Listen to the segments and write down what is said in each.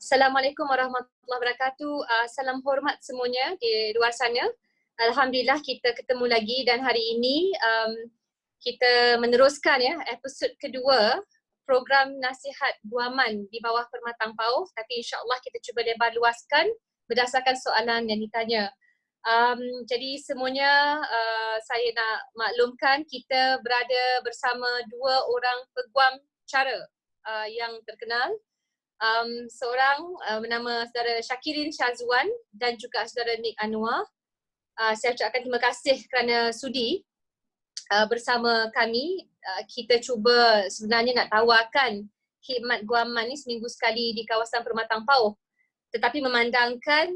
Assalamualaikum warahmatullahi wabarakatuh. Salam hormat semuanya di luar sana. Alhamdulillah kita ketemu lagi dan hari ini kita meneruskan ya episod kedua program nasihat guaman di bawah Permatang Pauh, tapi insya-Allah kita cuba lebar luaskan berdasarkan soalan yang ditanya. Jadi semuanya saya nak maklumkan kita berada bersama dua orang peguam cara yang terkenal. Seorang bernama saudara Syakirin Syazwan dan juga saudara Nik Anwar. Saya ucapkan terima kasih kerana sudi bersama kami. Kita cuba sebenarnya nak tawarkan khidmat guaman ni seminggu sekali di kawasan Permatang Pauh. Tetapi memandangkan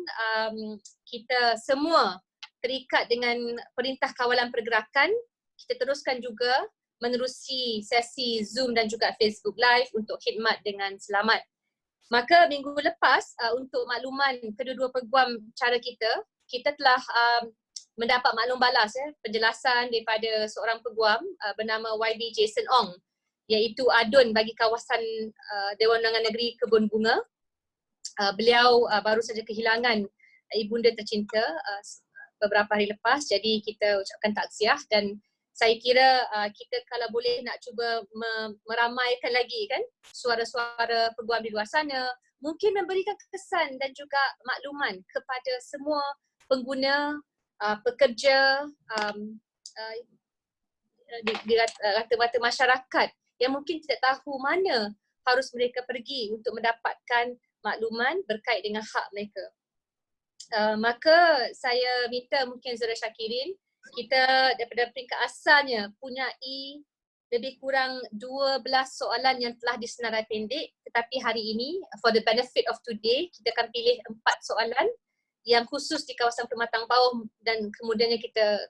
kita semua terikat dengan Perintah Kawalan Pergerakan, kita teruskan juga menerusi sesi Zoom dan juga Facebook Live untuk khidmat dengan selamat. Maka minggu lepas untuk makluman kedua-dua peguam cara kita telah mendapat maklum balas penjelasan daripada seorang peguam bernama YB Jason Ong, iaitu adun bagi kawasan Dewan Undangan Negeri Kebun Bunga. Beliau baru saja kehilangan ibunda tercinta beberapa hari lepas, jadi kita ucapkan taksiah dan saya kira kita kalau boleh nak cuba meramaikan lagi kan suara-suara peguam di luar sana, mungkin memberikan kesan dan juga makluman kepada semua pengguna, pekerja di rata-rata masyarakat yang mungkin tidak tahu mana harus mereka pergi untuk mendapatkan makluman berkait dengan hak mereka. Maka saya minta mungkin Saudara Syakirin, kita daripada peringkat asalnya punyai lebih kurang 12 soalan yang telah disenarai pendek, tetapi hari ini for the benefit of today kita akan pilih 4 soalan yang khusus di kawasan Permatang Pauh dan kemudiannya kita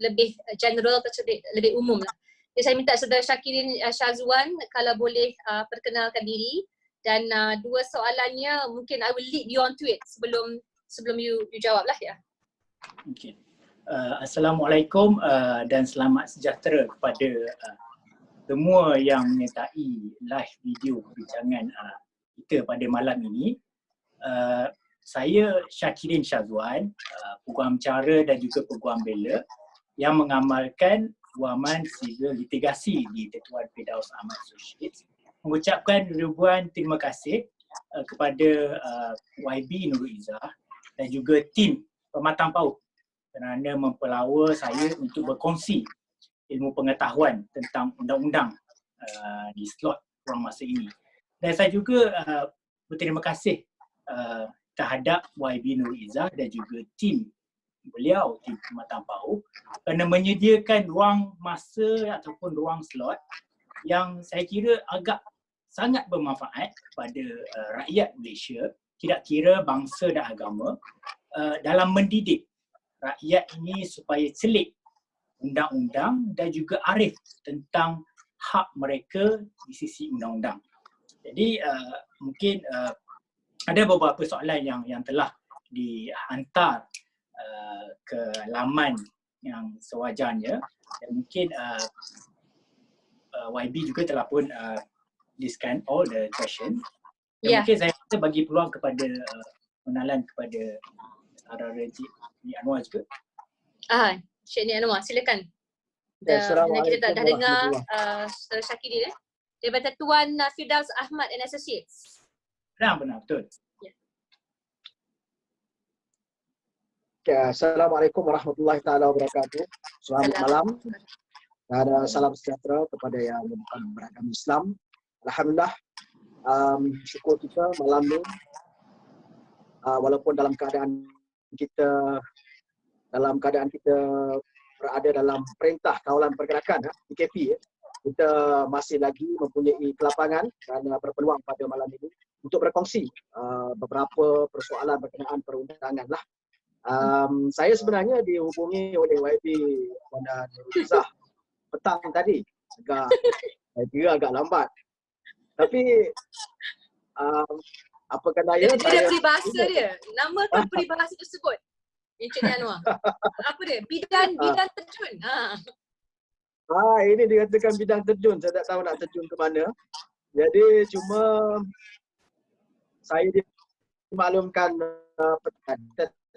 lebih general atau lebih umum lah. Jadi saya minta Saudara Syakirin Syazwan kalau boleh perkenalkan diri dan 2 soalannya mungkin I will lead you on to it sebelum you jawab lah ya. Okay. Assalamualaikum dan selamat sejahtera kepada semua yang menyertai live video perbincangan kita pada malam ini. Saya Syakirin Syazwan, peguam cara dan juga peguam bela yang mengamalkan guaman sivil litigasi di Tetuan Firdaus Ahmad Associates. Mengucapkan ribuan terima kasih kepada YB Nurul Izzah dan juga tim Permatang Pauh kerana mempelawa saya untuk berkongsi ilmu pengetahuan tentang undang-undang di slot ruang masa ini. Dan saya juga berterima kasih terhadap YB Nurul Izzah dan juga tim beliau, tim Permatang Pauh, kerana menyediakan ruang masa ataupun ruang slot yang saya kira agak sangat bermanfaat kepada rakyat Malaysia, tidak kira bangsa dan agama, dalam mendidik rakyat ini supaya selit undang-undang dan juga arif tentang hak mereka di sisi undang-undang. Jadi mungkin ada beberapa soalan yang telah dihantar ke laman yang sewajarnya dan mungkin YB juga telah pun discan all the question. Dan mungkin saya bagi peluang kepada pengenalan kepada saudara Nik Anwar juga. Cik Nik Anwar, silakan. Kita dah dengar Saudara Syakirin daripada Tuan Firdaus Ahmad and Associates. Benar, betul. Assalamualaikum warahmatullahi taala wabarakatuh. Selamat malam dan salam sejahtera kepada yang beragama Islam. Alhamdulillah, syukur kita malam ni walaupun dalam keadaan kita berada dalam Perintah Kawalan Pergerakan PKP, kita masih lagi mempunyai kelapangan dan berpeluang pada malam ini untuk berkongsi beberapa persoalan berkenaan perundangan lah. Saya sebenarnya dihubungi oleh YB pada Nurul Izzah petang tadi, saya kira agak lambat. Tapi apakah daya dia peribahasa dia, nama kan peribahasa tersebut Encik Anwar. Apa dia? Bidang terjun. Ini dikatakan bidang terjun, saya tak tahu nak terjun ke mana. Jadi cuma saya dimaklumkan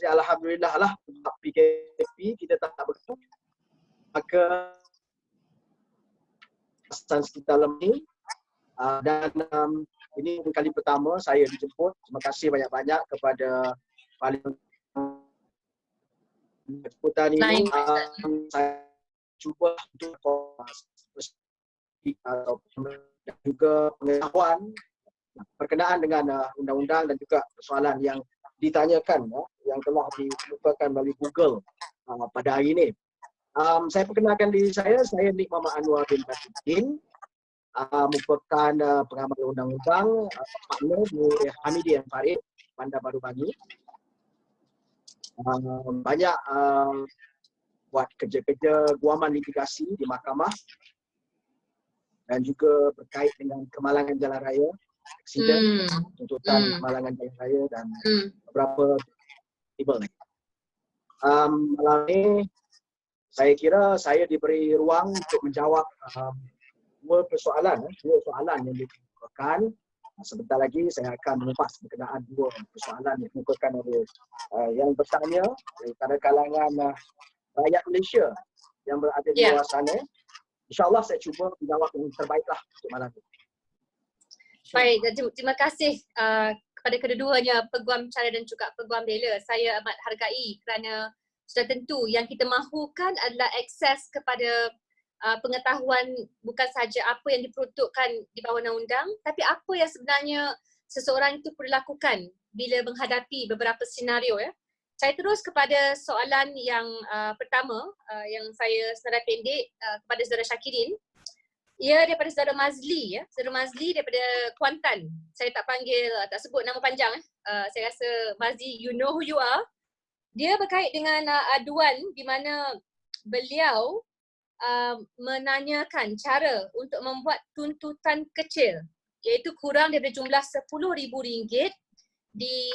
alhamdulillah lah PKP kita tak berlaku. Maka pesan kita ni dan ini kali pertama saya dijemput. Terima kasih banyak-banyak kepada Parlimen jemputan ini. Saya cuba untuk dan juga pengetahuan berkenaan dengan undang-undang dan juga persoalan yang ditanyakan yang telah dikemukakan melalui Google pada hari ini. Saya perkenalkan diri saya Nik Muhammad Anwar bin Badruddin, merupakan pengamal undang-undang, partner di Hamidi and Farid, Bandar Baru Bangi. Banyak buat kerja-kerja guaman litigasi di mahkamah dan juga berkait dengan kemalangan jalan raya, aksiden, tuntutan kemalangan jalan raya dan beberapa tibel lagi. Malam ini saya kira saya diberi ruang untuk menjawab dua soalan yang dikemukakan. Sebentar lagi saya akan mengupas berkenaan dua persoalan yang dikemukakan oleh yang bertanya daripada kalangan rakyat Malaysia yang berada di luar sana. InsyaAllah saya cuba menjawab yang terbaiklah untuk malam ini. Baik, terima kasih kepada kedua-duanya Peguam Cara dan juga Peguam Bela. Saya amat hargai kerana sudah tentu yang kita mahukan adalah akses kepada pengetahuan bukan sahaja apa yang diperuntukkan di bawah undang-undang, tapi apa yang sebenarnya seseorang itu perlu lakukan bila menghadapi beberapa senario. Saya terus kepada soalan yang pertama yang saya senarai pendek kepada saudara Syakirin. Ia daripada saudara Mazli, saudara Mazli daripada Kuantan. Saya tak panggil, tak sebut nama panjang. Saya rasa Mazli, you know who you are. Dia berkait dengan aduan di mana beliau menanyakan cara untuk membuat tuntutan kecil, iaitu kurang daripada jumlah RM10,000 di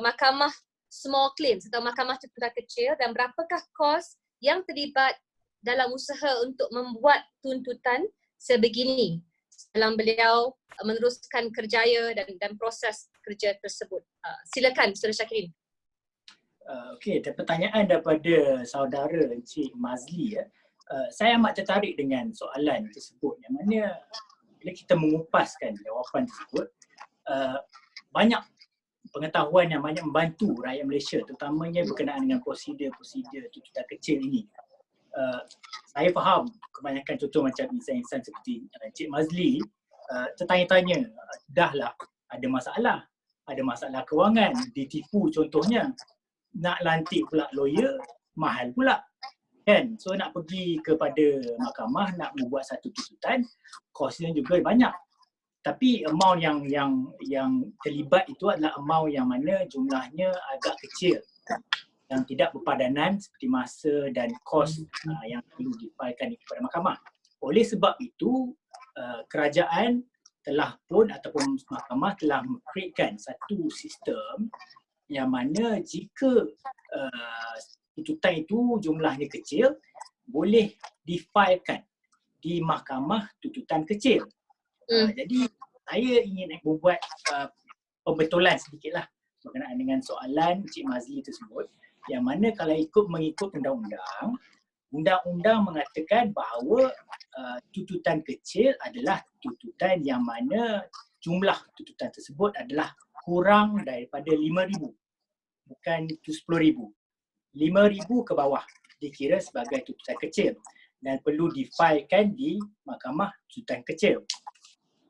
mahkamah small claims atau mahkamah tuntutan kecil, dan berapakah kos yang terlibat dalam usaha untuk membuat tuntutan sebegini dalam beliau meneruskan kerjaya dan proses kerja tersebut. Silakan Saudara Syakirin. Okey, ada pertanyaan daripada saudara Encik Mazli. Saya amat tertarik dengan soalan tersebut, yang mana bila kita mengupaskan jawapan tersebut, banyak pengetahuan yang banyak membantu rakyat Malaysia, terutamanya berkenaan dengan prosedur-prosedur tuntutan kecil ini. Saya faham kebanyakan contoh macam insan-insan seperti Encik Mazli tertanya-tanya, dahlah ada masalah kewangan, ditipu contohnya, nak lantik pula lawyer, mahal pula. Kan? So nak pergi kepada mahkamah, nak membuat satu tuntutan, kosnya juga banyak. Tapi amount yang terlibat itu adalah amount yang mana jumlahnya agak kecil, yang tidak berpadanan seperti masa dan kos yang perlu difailkan kepada mahkamah. Oleh sebab itu, kerajaan telah pun ataupun mahkamah telah mengkreatkan satu sistem yang mana jika tuntutan itu jumlahnya kecil, boleh difailkan di mahkamah tuntutan kecil. Jadi saya ingin membuat pembetulan sedikitlah berkenaan dengan soalan Encik Mazli tersebut, yang mana kalau mengikut undang-undang, undang-undang mengatakan bahawa tuntutan kecil adalah tuntutan yang mana jumlah tuntutan tersebut adalah kurang daripada 5,000, bukan 10,000. 5,000 ke bawah dikira sebagai tuntutan kecil dan perlu difailkan di mahkamah tuntutan kecil.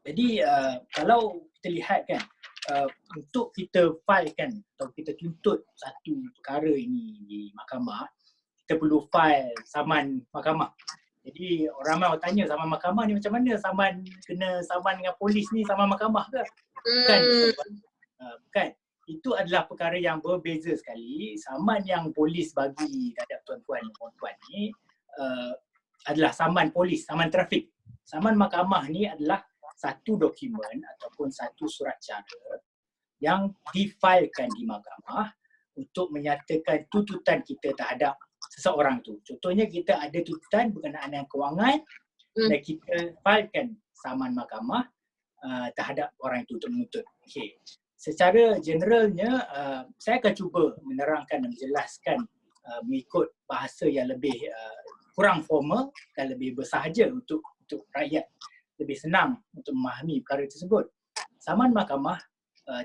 Jadi kalau kita lihat kan, untuk kita failkan atau kita tuntut satu perkara ini di mahkamah, kita perlu file saman mahkamah. Jadi orang ramai tanya, saman mahkamah ni macam mana? Kena saman dengan polis ni saman mahkamah ke? Bukan. Bukan. Itu adalah perkara yang berbeza sekali. Saman yang polis bagi terhadap tuan-tuan dan puan-puan ni adalah saman polis, saman trafik. Saman mahkamah ni adalah satu dokumen ataupun satu surat cara yang difailkan di mahkamah untuk menyatakan tuntutan kita terhadap seseorang tu. Contohnya kita ada tuntutan berkenaan dengan kewangan dan kita failkan saman mahkamah terhadap orang itu untuk menuntut. Okay. secara generalnya saya akan cuba menerangkan dan menjelaskan mengikut bahasa yang lebih kurang formal dan lebih bersahaja untuk rakyat lebih senang untuk memahami perkara tersebut. Saman mahkamah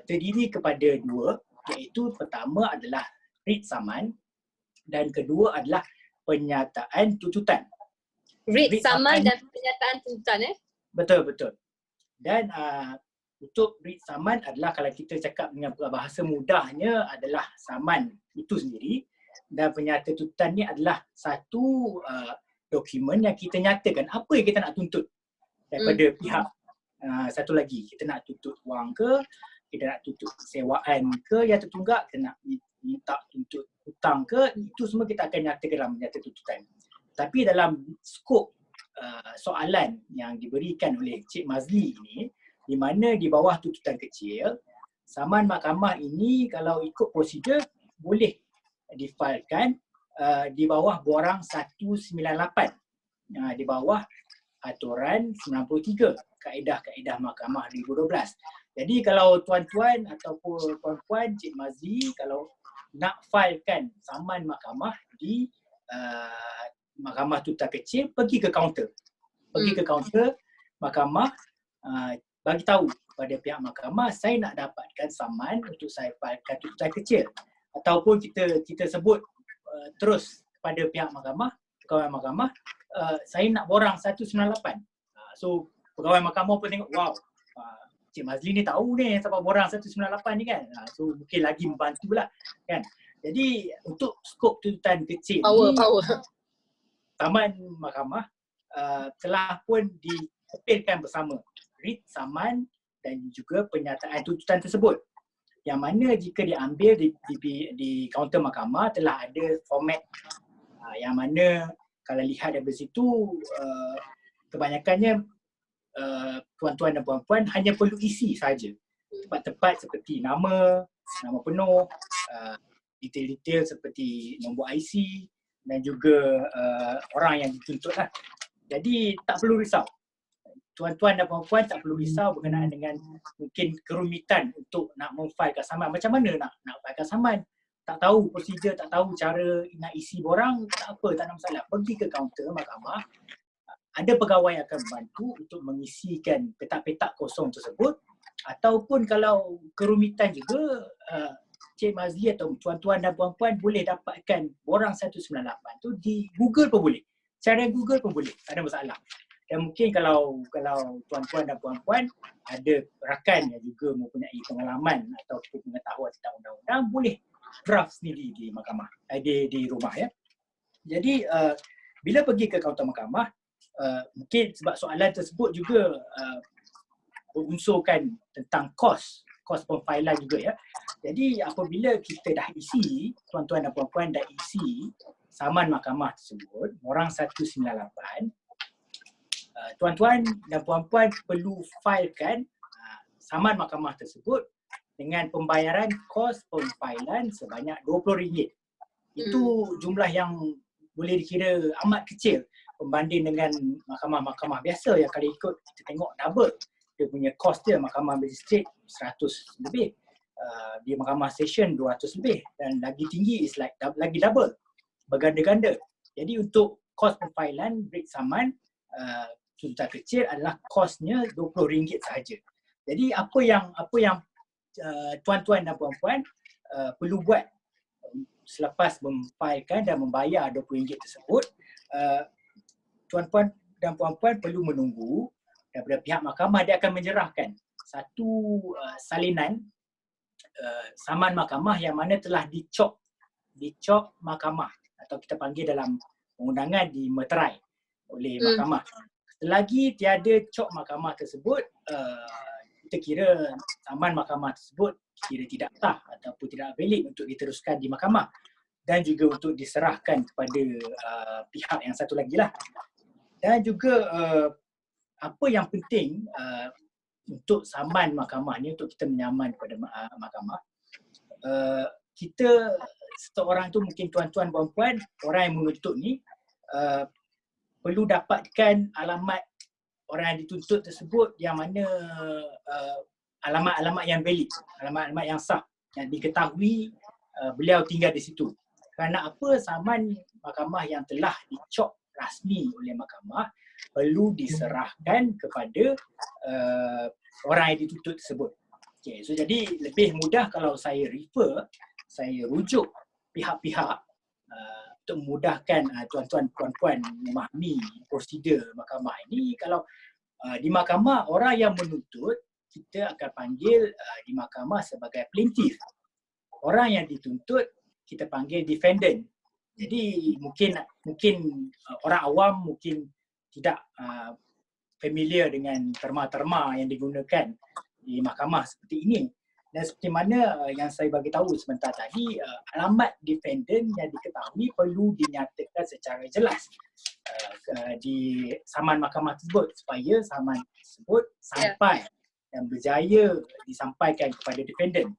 terdiri kepada dua, iaitu pertama adalah writ saman dan kedua adalah penyataan tuntutan. Writ saman dan penyataan tuntutan Betul. Dan untuk writ saman adalah, kalau kita cakap dengan bahasa mudahnya, adalah saman itu sendiri, dan penyataan tuntutan ni adalah satu dokumen yang kita nyatakan apa yang kita nak tuntut daripada pihak. Satu lagi, kita nak tuntut wang ke, kita nak tuntut sewaan ke yang tertunggak, kita nak minta tuntut hutang ke, itu semua kita akan nyatakan dalam penyataan tuntutan. Tapi dalam skop soalan yang diberikan oleh Cik Mazli ini, di mana di bawah tuntutan kecil, saman mahkamah ini kalau ikut prosedur boleh difailkan di bawah borang 198, di bawah aturan 93 kaedah-kaedah mahkamah 2012. Jadi kalau tuan-tuan ataupun puan-puan, Cik Mazli, kalau nak failkan saman mahkamah di mahkamah tuntutan kecil, pergi ke kaunter. Pergi ke kaunter mahkamah, bagi tahu kepada pihak mahkamah, saya nak dapatkan saman untuk saya failkan tuntutan kecil. Ataupun kita sebut terus kepada pihak mahkamah, pegawai mahkamah, saya nak borang 198. So pegawai mahkamah pun tengok, wow, Cik Mazli ni tahu ni sampai borang 198 ni kan. So mungkin lagi membantulah kan. Jadi untuk skop tuntutan kecil ni, saman mahkamah telah pun dipilkan bersama writ saman dan juga penyataan tuntutan tersebut. Yang mana jika diambil di kaunter mahkamah telah ada format yang mana kalau lihat dari situ kebanyakannya tuan-tuan dan puan-puan hanya perlu isi saja. Tempat-tempat seperti nama penuh, detail-detail seperti nombor IC dan juga orang yang dituntut lah. Jadi tak perlu risau. Tuan-tuan dan puan-puan tak perlu risau berkenaan dengan mungkin kerumitan untuk nak memfailkan saman. Macam mana nak failkan saman? Tak tahu prosedur, tak tahu cara nak isi borang, tak apa, tak ada masalah. Pergi ke kaunter mahkamah, ada pegawai yang akan membantu untuk mengisikan petak-petak kosong tersebut. Ataupun kalau kerumitan juga, Cik Mazli atau tuan-tuan dan puan-puan boleh dapatkan borang 198 tu di Google pun boleh. Cara Google pun boleh, tak ada masalah. Dan mungkin kalau tuan-tuan dan puan-puan ada rakan yang juga mempunyai pengalaman ataupun pengetahuan tentang undang-undang, boleh draft sendiri di mahkamah, di rumah ya. Jadi bila pergi ke kaunter mahkamah, mungkin sebab soalan tersebut juga berunsurkan tentang kos pemfailan juga ya. Jadi apabila kita dah isi, tuan-tuan dan puan-puan dah isi saman mahkamah tersebut, borang 198, tuan-tuan dan puan-puan perlu failkan saman mahkamah tersebut dengan pembayaran kos pemfailan sebanyak RM20. Itu jumlah yang boleh dikira amat kecil berbanding dengan mahkamah-mahkamah biasa yang kalau ikut kita tengok double. Dia punya kos dia, mahkamah magistrate 100 lebih, di mahkamah session 200 lebih, dan lagi tinggi is like lagi double, berganda-ganda. Jadi untuk kos pemfailan writ saman tuntutan kecil adalah kosnya RM20 sahaja. Jadi apa yang tuan-tuan dan puan-puan perlu buat selepas memfailkan dan membayar RM20 tersebut, tuan-tuan dan puan-puan perlu menunggu daripada pihak mahkamah. Dia akan menyerahkan satu salinan saman mahkamah yang mana telah dicop mahkamah, atau kita panggil dalam undangan dimeterai oleh mahkamah. Selagi tiada cop mahkamah tersebut, kita kira saman mahkamah tersebut kira tidak sah ataupun tidak valid untuk diteruskan di mahkamah dan juga untuk diserahkan kepada pihak yang satu lagi lah. Dan juga apa yang penting untuk saman mahkamah ni, untuk kita menyaman kepada mahkamah, kita seseorang tu, mungkin tuan-tuan puan-puan, orang yang menuntut ni perlu dapatkan alamat orang yang dituntut tersebut yang mana alamat-alamat yang valid, alamat-alamat yang sah, yang diketahui beliau tinggal di situ. Kerana apa, saman mahkamah yang telah dicop rasmi oleh mahkamah perlu diserahkan kepada orang yang dituntut tersebut. Okay, so jadi lebih mudah kalau saya rujuk pihak-pihak untuk memudahkan tuan-tuan puan-puan memahami prosedur mahkamah ini. Kalau di mahkamah, orang yang menuntut kita akan panggil di mahkamah sebagai plaintiff. Orang yang dituntut kita panggil defendant. Jadi mungkin orang awam mungkin tidak familiar dengan terma-terma yang digunakan di mahkamah seperti ini. Dan seperti mana yang saya bagi tahu sebentar tadi, alamat defendant yang diketahui perlu dinyatakan secara jelas di saman mahkamah tersebut supaya saman tersebut sampai dan berjaya disampaikan kepada defendant.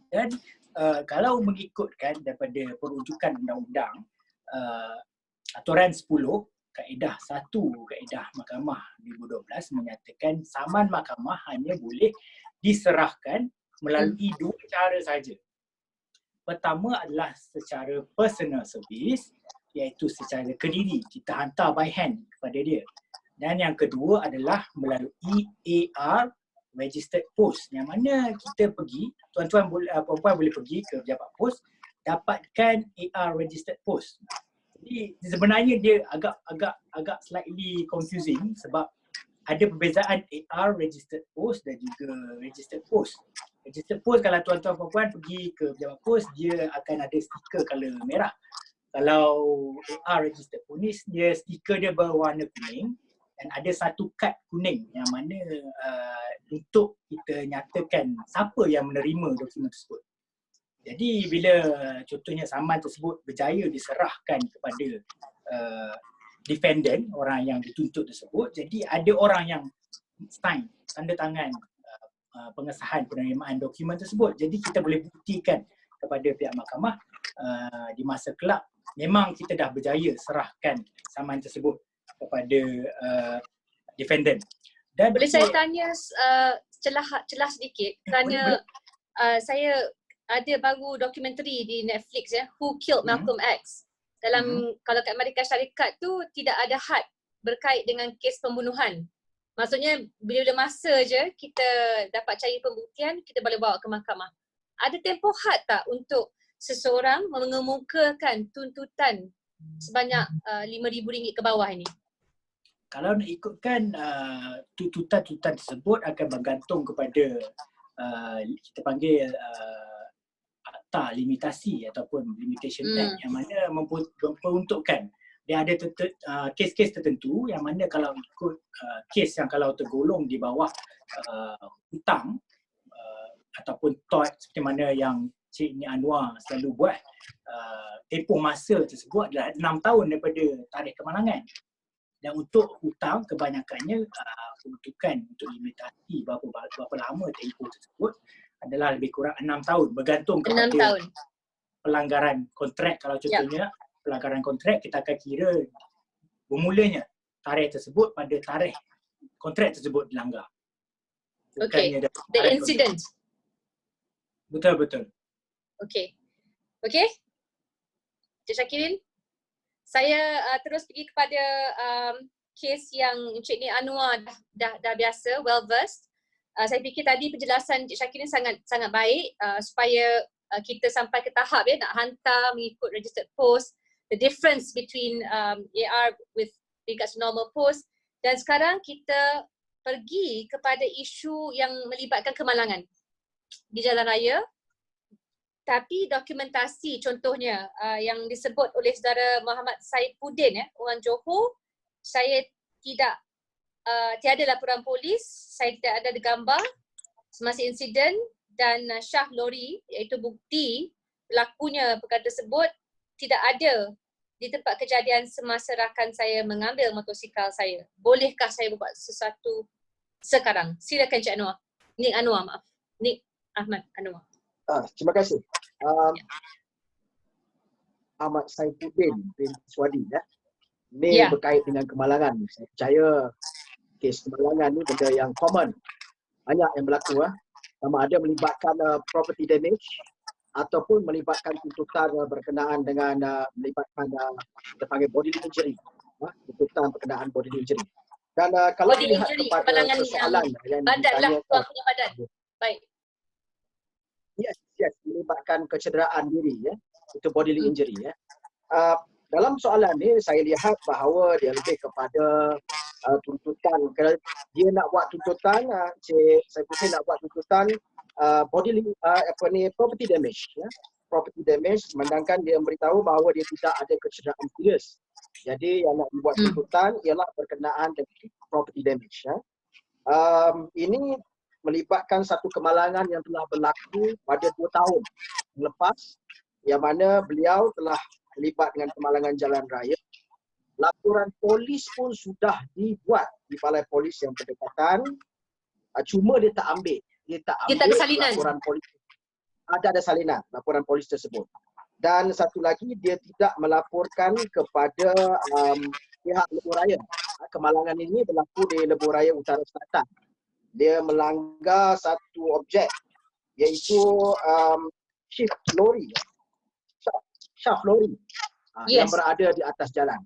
Dan kalau mengikutkan daripada perujukan undang-undang aturan 10 kaedah 1 kaedah mahkamah 2012 menyatakan saman mahkamah hanya boleh diserahkan melalui 2 cara saja. Pertama adalah secara personal service, iaitu secara kediri, kita hantar by hand kepada dia. Dan yang kedua adalah melalui AR registered post, yang mana kita pergi, tuan-tuan perempuan boleh pergi ke pejabat pos, dapatkan AR registered post. Jadi sebenarnya dia agak slightly confusing sebab ada perbezaan AR registered post dan juga registered post. Registered post, kalau tuan-tuan perempuan pergi ke pejabat pos, dia akan ada stiker color merah. Kalau AR registered post, dia stiker dia berwarna kuning dan ada satu kad kuning yang mana untuk kita nyatakan siapa yang menerima dokumen tersebut. Jadi bila contohnya saman tersebut berjaya diserahkan kepada defendant, orang yang dituntut tersebut, jadi ada orang yang sign, tanda tangan pengesahan penerimaan dokumen tersebut. Jadi kita boleh buktikan kepada pihak mahkamah di masa kelak memang kita dah berjaya serahkan saman tersebut kepada defendant. Dan boleh saya tanya celah sedikit kerana saya ada baru dokumentari di Netflix Who Killed Malcolm X. Dalam kalau kat Amerika Syarikat tu tidak ada had berkait dengan kes pembunuhan. Maksudnya bila masa je kita dapat cari pembuktian, kita boleh bawa ke mahkamah. Ada tempoh had tak untuk seseorang mengemukakan tuntutan sebanyak RM5,000 ke bawah ini? Kalau nak ikutkan tuntutan tersebut akan bergantung kepada kita panggil akta limitasi ataupun limitation act yang mana memperuntukkan dia ada kes-kes tertentu yang mana kalau ikut kes yang kalau tergolong di bawah hutang ataupun tort seperti mana yang Cik Nik Anwar selalu buat, tempoh masa tersebut adalah 6 tahun daripada tarikh kemalangan. Dan untuk hutang kebanyakannya peruntukan untuk limitasi berapa lama tempoh tersebut adalah lebih kurang 6 tahun bergantung kepada pelanggaran kontrak. Kalau contohnya pelanggaran kontrak, kita akan kira bermulanya tarikh tersebut pada tarikh kontrak tersebut dilanggar. Okay, the incident. Betul. Okay. Cik Syakirin, saya terus pergi kepada kes yang Encik Nik Anwar dah biasa, well versed. Saya fikir tadi penjelasan Encik Syakirin sangat baik supaya kita sampai ke tahap nak hantar mengikut registered post, the difference between AR with regards to normal post, dan sekarang kita pergi kepada isu yang melibatkan kemalangan di jalan raya. Tapi dokumentasi contohnya yang disebut oleh saudara Muhammad Saifuddin orang Johor, saya tiada laporan polis, saya tidak ada gambar semasa insiden dan syah lori iaitu bukti berlakunya perkara tersebut tidak ada di tempat kejadian semasa rakan saya mengambil motosikal saya. Bolehkah saya buat sesuatu sekarang? Silakan Cik Anwar. Nik Ahmad Anwar. Terima kasih. Ahmad Saifuddin bin Swadi Ini berkait dengan kemalangan. Saya percaya kes kemalangan ni benda yang common banyak yang berlaku sama ada melibatkan property damage ataupun melibatkan tuntutan berkenaan dengan melibatkan kita panggil bodily injury, tuntutan berkenaan bodily injury. Dan kalau Body dilihat injury, kepada kemalangan persoalan yang badan lah, ditanyakan, tuan punya badan. Baik. Yes, melibatkan kecederaan diri itu bodily injury dalam soalan ni saya lihat bahawa dia lebih kepada tuntutan. Kalau dia nak buat tuntutan, saya putih nak buat tuntutan bodily property damage property damage, sedangkan dia memberitahu bahawa dia tidak ada kecederaan serius. Jadi yang nak dibuat tuntutan ialah berkenaan dengan property damage ini melibatkan satu kemalangan yang telah berlaku pada 2 tahun lepas, yang mana beliau telah terlibat dengan kemalangan jalan raya. Laporan polis pun sudah dibuat di balai polis yang berdekatan, cuma dia tak ambil laporan polis. Ada salinan laporan polis tersebut. Dan satu lagi, dia tidak melaporkan kepada pihak Lebuh Raya. Kemalangan ini berlaku di Lebuh Raya Utara Selatan. Dia melanggar satu objek, iaitu shaft lori yang berada di atas jalan.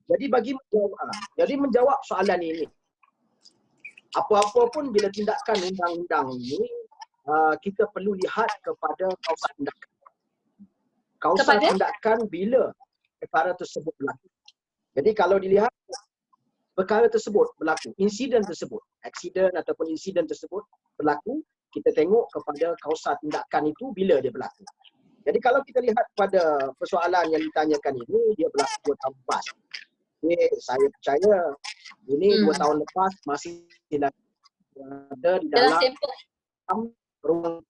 Jadi menjawab soalan ini, apa-apa pun bila tindakan undang-undang ini, kita perlu lihat kepada kawasan tindakan. Kawasan tindakan bila perkara tersebut berlaku. Jadi kalau dilihat perkara tersebut berlaku, insiden tersebut, aksiden ataupun insiden tersebut berlaku, kita tengok kepada kawasan tindakan itu bila dia berlaku. Jadi kalau kita lihat pada persoalan yang ditanyakan ini, dia berlaku 2 tahun lepas. Jadi saya percaya ini 2 tahun lepas masih ada di dalam ruang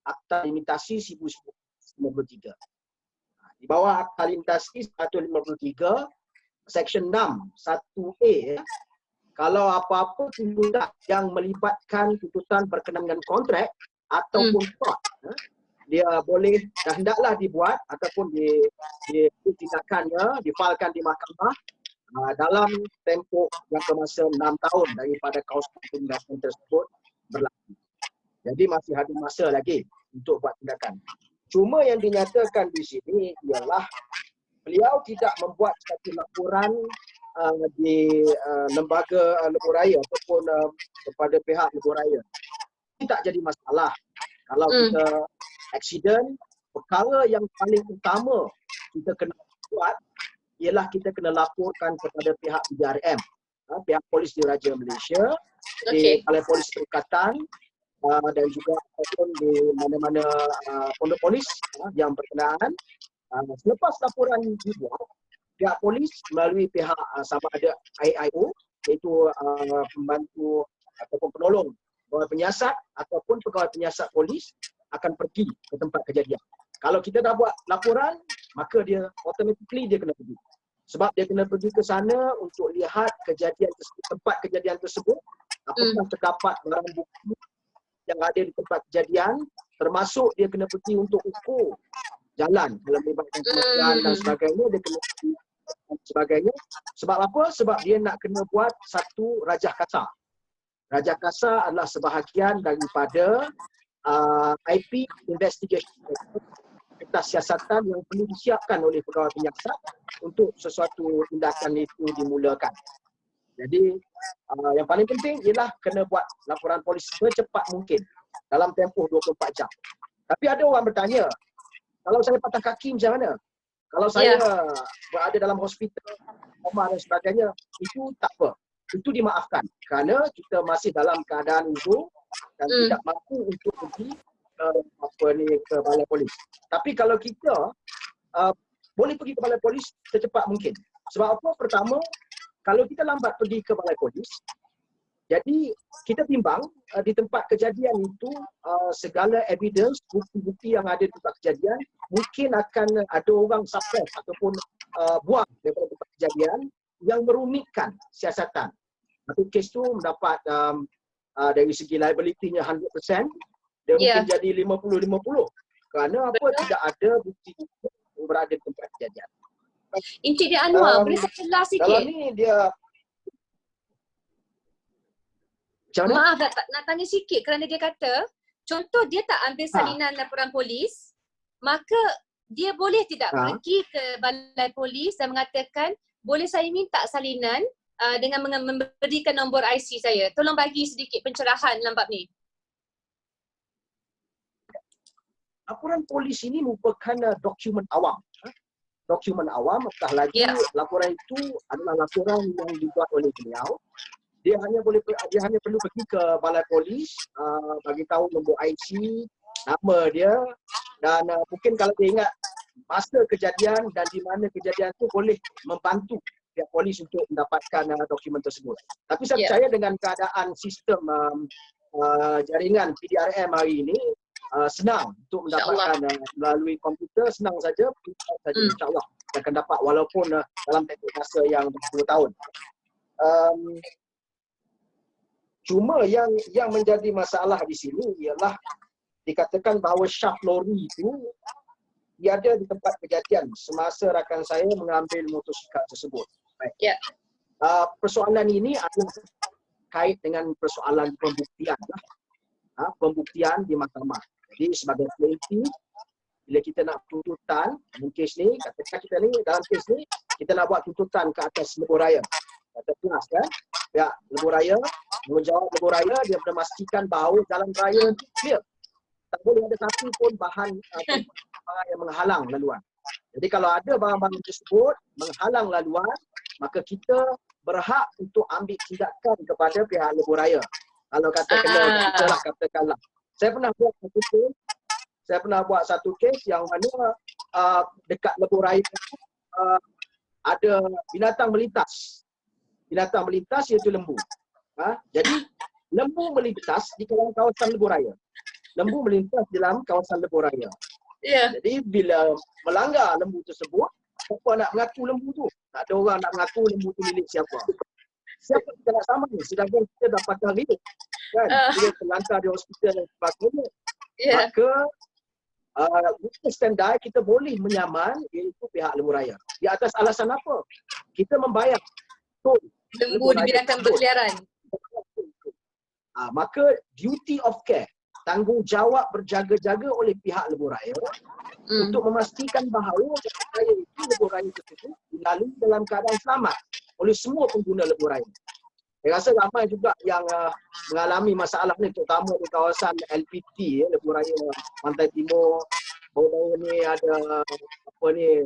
Akta Limitasi 1953. Di bawah Akta Limitasi 153, Section 6, 1A, kalau apa-apa tuntutan yang melibatkan tuntutan berkenaan dengan kontrak ataupun fraud, dia boleh dan hendaklah dibuat ataupun ditindakannya, difalkan di mahkamah dalam tempoh jangka masa 6 tahun daripada kawasan tindakan tersebut berlaku. Jadi masih ada masa lagi untuk buat tindakan. Cuma yang dinyatakan di sini ialah beliau tidak membuat satu laporan di lembaga Lebuh Raya ataupun kepada pihak Lebuh Raya. Ini tak jadi masalah. Kalau kita aksiden, perkara yang paling utama kita kena buat ialah kita kena laporkan kepada pihak PDRM, pihak Polis Diraja Malaysia, di Balai Polis Perikatan dan juga ataupun di mana-mana pondok polis yang berkenaan. Selepas laporan dibuat, pihak polis melalui pihak sama ada AIO, iaitu pembantu ataupun penolong pegawai penyiasat ataupun pegawai penyiasat polis akan pergi ke tempat kejadian. Kalau kita dah buat laporan, maka dia automatically dia kena pergi. Sebab dia kena pergi ke sana untuk lihat kejadian tersebut, tempat kejadian tersebut, apakah terdapat barang bukti yang ada di tempat kejadian, termasuk dia kena pergi untuk ukur jalan dalam melibatkan kematian dan sebagainya, dia kena pergi dan sebagainya. Sebab apa? Sebab dia nak kena buat satu rajah kasar. Rajah kasar adalah sebahagian daripada IP investigation, kita siasatan yang perlu disiapkan oleh pegawai penyiasat untuk sesuatu tindakan itu dimulakan. Jadi yang paling penting ialah kena buat laporan polis secepat mungkin dalam tempoh 24 jam. Tapi ada orang bertanya, kalau saya patah kaki macam mana? Kalau saya berada dalam hospital, koma dan sebagainya, itu tak apa. Itu dimaafkan kerana kita masih dalam keadaan itu dan tidak mampu untuk pergi ke balai polis. Tapi kalau kita boleh pergi ke balai polis secepat mungkin. Sebab apa? Pertama, kalau kita lambat pergi ke balai polis, jadi kita timbang di tempat kejadian itu segala evidence, bukti-bukti yang ada di tempat kejadian mungkin akan ada orang suppress ataupun buang daripada tempat kejadian yang merumitkan siasatan. Satu kes tu mendapat dari segi liability-nya 100%, dia mungkin jadi 50-50 kerana apa? Tidak ada bukti yang berada di tempat kejadian. Encik Dia Anwar, boleh saya jelas sikit? Dalam ni dia Macam mana? Maaf nak tanya sikit kerana dia kata contoh dia tak ambil salinan laporan polis, maka dia boleh tidak pergi ke balai polis dan mengatakan boleh saya minta salinan dengan memberikan nombor IC saya. Tolong bagi sedikit pencerahan dalam bab ni. Laporan polis ini merupakan dokumen awam. Dokumen awam, apatah lagi laporan itu adalah laporan yang dibuat oleh beliau. Dia hanya perlu pergi ke balai polis, bagi tahu nombor IC, nama dia, dan mungkin kalau dia ingat masa kejadian dan di mana kejadian itu boleh membantu pihak polis untuk mendapatkan dokumen tersebut. Tapi saya percaya dengan keadaan sistem jaringan PDRM hari ini, senang untuk mendapatkan melalui komputer, senang saja, insyaAllah akan dapat walaupun dalam tempoh masa yang 10 tahun. Cuma yang menjadi masalah di sini ialah dikatakan bahawa shaft lori itu ada di tempat kejadian semasa rakan saya mengambil motosikal tersebut. Persoalan ini adalah kait dengan persoalan pembuktian. Pembuktian di mahkamah. Jadi sebagai plaintiff, bila kita nak tuntutan dalam kes ni, katakan kita ni dalam kes ni kita nak buat tuntutan ke atas lebuh raya. Kata kelas kan, ya lebuh raya, menjawab lebuh raya, dia memastikan bahawa jalan raya itu clear. Tak boleh ada satu pun bahan yang menghalang laluan. Jadi kalau ada barang-barang tersebut menghalang laluan, maka kita berhak untuk ambil tindakan kepada pihak lebuh raya. Kalau katakanlah, katakanlah. Saya pernah buat satu kes yang mana dekat lebuh raya ada binatang melintas. Binatang melintas iaitu lembu. Jadi lembu melintas di dalam kawasan lebuh raya. Lembu melintas di dalam kawasan lebuh raya. Jadi bila melanggar lembu tersebut, siapa nak mengaku lembu tu? Tak ada orang nak mengaku lembu tu milik siapa. Siapa kita nak sama ni? Sedangkan kita dah patah hidup. Kan? Dia terlantar di hospital dan sebagainya. Maka witness standby kita boleh menyaman iaitu pihak lebuh raya. Di atas alasan apa? Kita membayar tol lembu dibiarkan berkeliaran. Maka duty of care, tanggungjawab berjaga-jaga oleh pihak lebuh raya untuk memastikan bahawa lebuh raya itu, lebuh raya tersebut dilalui dalam keadaan selamat oleh semua pengguna lebuh raya. Saya rasa ramai juga yang mengalami masalah ni, terutama di kawasan LPT, lebuh raya Pantai Timur. Baru-baru ni ada apa ni,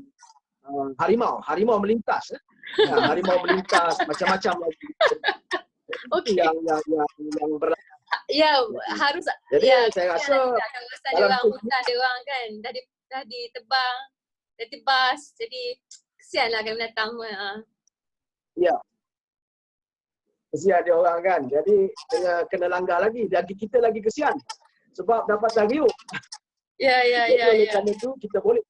harimau melintas. Harimau melintas, macam-macam lagi. Yang berlaku. Harus. Jadi saya rasa kawasan dia orang hutan dia orang kan dah ditebang, dah tebas. Jadi kesianlah kan binatang. Kesian dia orang kan. Jadi kena langgar lagi. Kita lagi kesian. Sebab dapat tagiuk. Oleh kerana itu kita boleh.